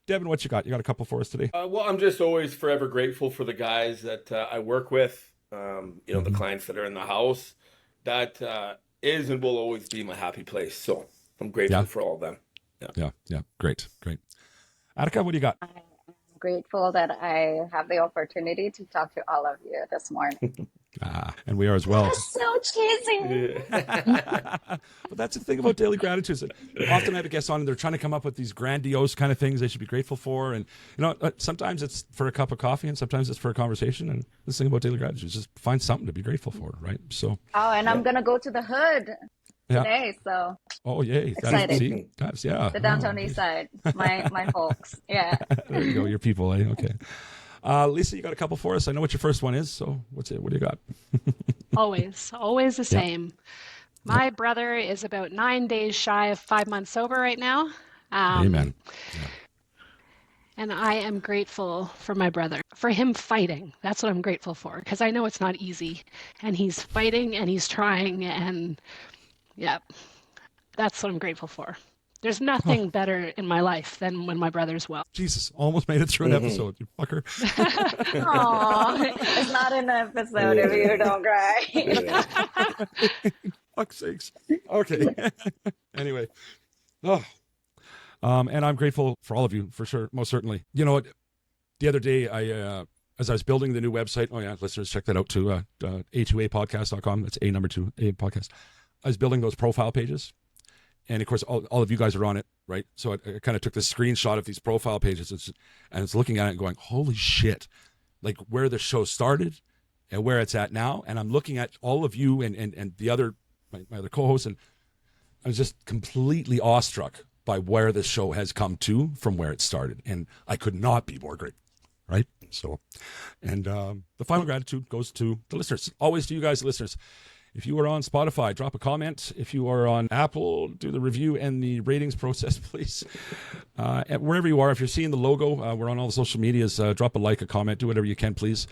[SPEAKER 3] Devin, what you got? You got a couple for us today?
[SPEAKER 1] Well, I'm just always forever grateful for the guys that I work with, the clients that are in the house. That is and will always be my happy place. So I'm grateful for all of them.
[SPEAKER 3] Yeah. Great. Attica, what do you got?
[SPEAKER 5] I'm grateful that I have the opportunity to talk to all of you this morning.
[SPEAKER 3] And we are as well.
[SPEAKER 5] That's so cheesy.
[SPEAKER 3] But that's the thing about Daily Gratitudes. Often I have a guest on and they're trying to come up with these grandiose kind of things they should be grateful for. And, sometimes it's for a cup of coffee and sometimes it's for a conversation. And this thing about Daily Gratitudes, just find something to be grateful for, right? So.
[SPEAKER 5] Oh, and I'm going to go to the hood today, so.
[SPEAKER 3] Oh, yay.
[SPEAKER 5] Excited.
[SPEAKER 3] Guys,
[SPEAKER 5] the downtown east side, my folks. Yeah.
[SPEAKER 3] There you go, your people, eh? Okay. Lisa, you got a couple for us. I know what your first one is, so what do you got?
[SPEAKER 4] Always the same. My brother is about 9 days shy of 5 months sober right now.
[SPEAKER 3] Amen.
[SPEAKER 4] And I am grateful for my brother, for him fighting. That's what I'm grateful for, because I know it's not easy. And he's fighting and he's trying, and that's what I'm grateful for. There's nothing better in my life than when my brother's well.
[SPEAKER 3] Jesus, almost made it through an episode, you fucker.
[SPEAKER 5] Aww, it's not an episode if you don't cry.
[SPEAKER 3] Fuck's sakes. Okay. Anyway. And I'm grateful for all of you, for sure, most certainly. You know what? The other day, as I was building the new website, listeners, check that out too, a2apodcast.com. That's A2A podcast. I was building those profile pages. And of course, all of you guys are on it, right? So I kind of took this screenshot of these profile pages and it's looking at it and going, holy shit, like where the show started and where it's at now. And I'm looking at all of you and the other, my other co-hosts, and I was just completely awestruck by where the show has come to from where it started. And I could not be more grateful, right? So, and the final gratitude goes to the listeners, always to you guys, listeners. If you are on Spotify, drop a comment. If you are on Apple, do the review and the ratings process, please. And wherever you are, if you're seeing the logo, we're on all the social medias. Drop a like, a comment, do whatever you can, please.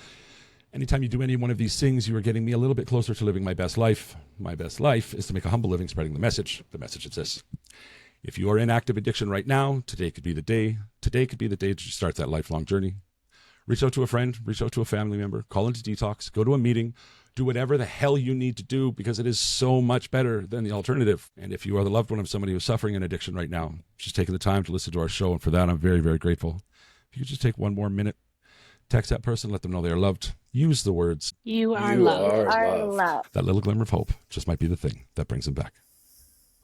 [SPEAKER 3] Anytime you do any one of these things, you are getting me a little bit closer to living my best life. My best life is to make a humble living spreading the message. The message is this. If you are in active addiction right now, today could be the day. Today could be the day to start that lifelong journey. Reach out to a friend, reach out to a family member, call into detox, go to a meeting, do whatever the hell you need to do because it is so much better than the alternative. And if you are the loved one of somebody who's suffering an addiction right now, just taking the time to listen to our show, and for that, I'm very, very grateful. If you could just take one more minute, text that person, let them know they are loved. Use the words.
[SPEAKER 4] You are loved.
[SPEAKER 3] That little glimmer of hope just might be the thing that brings them back.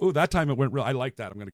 [SPEAKER 3] Oh, that time it went real. I like that. I'm going to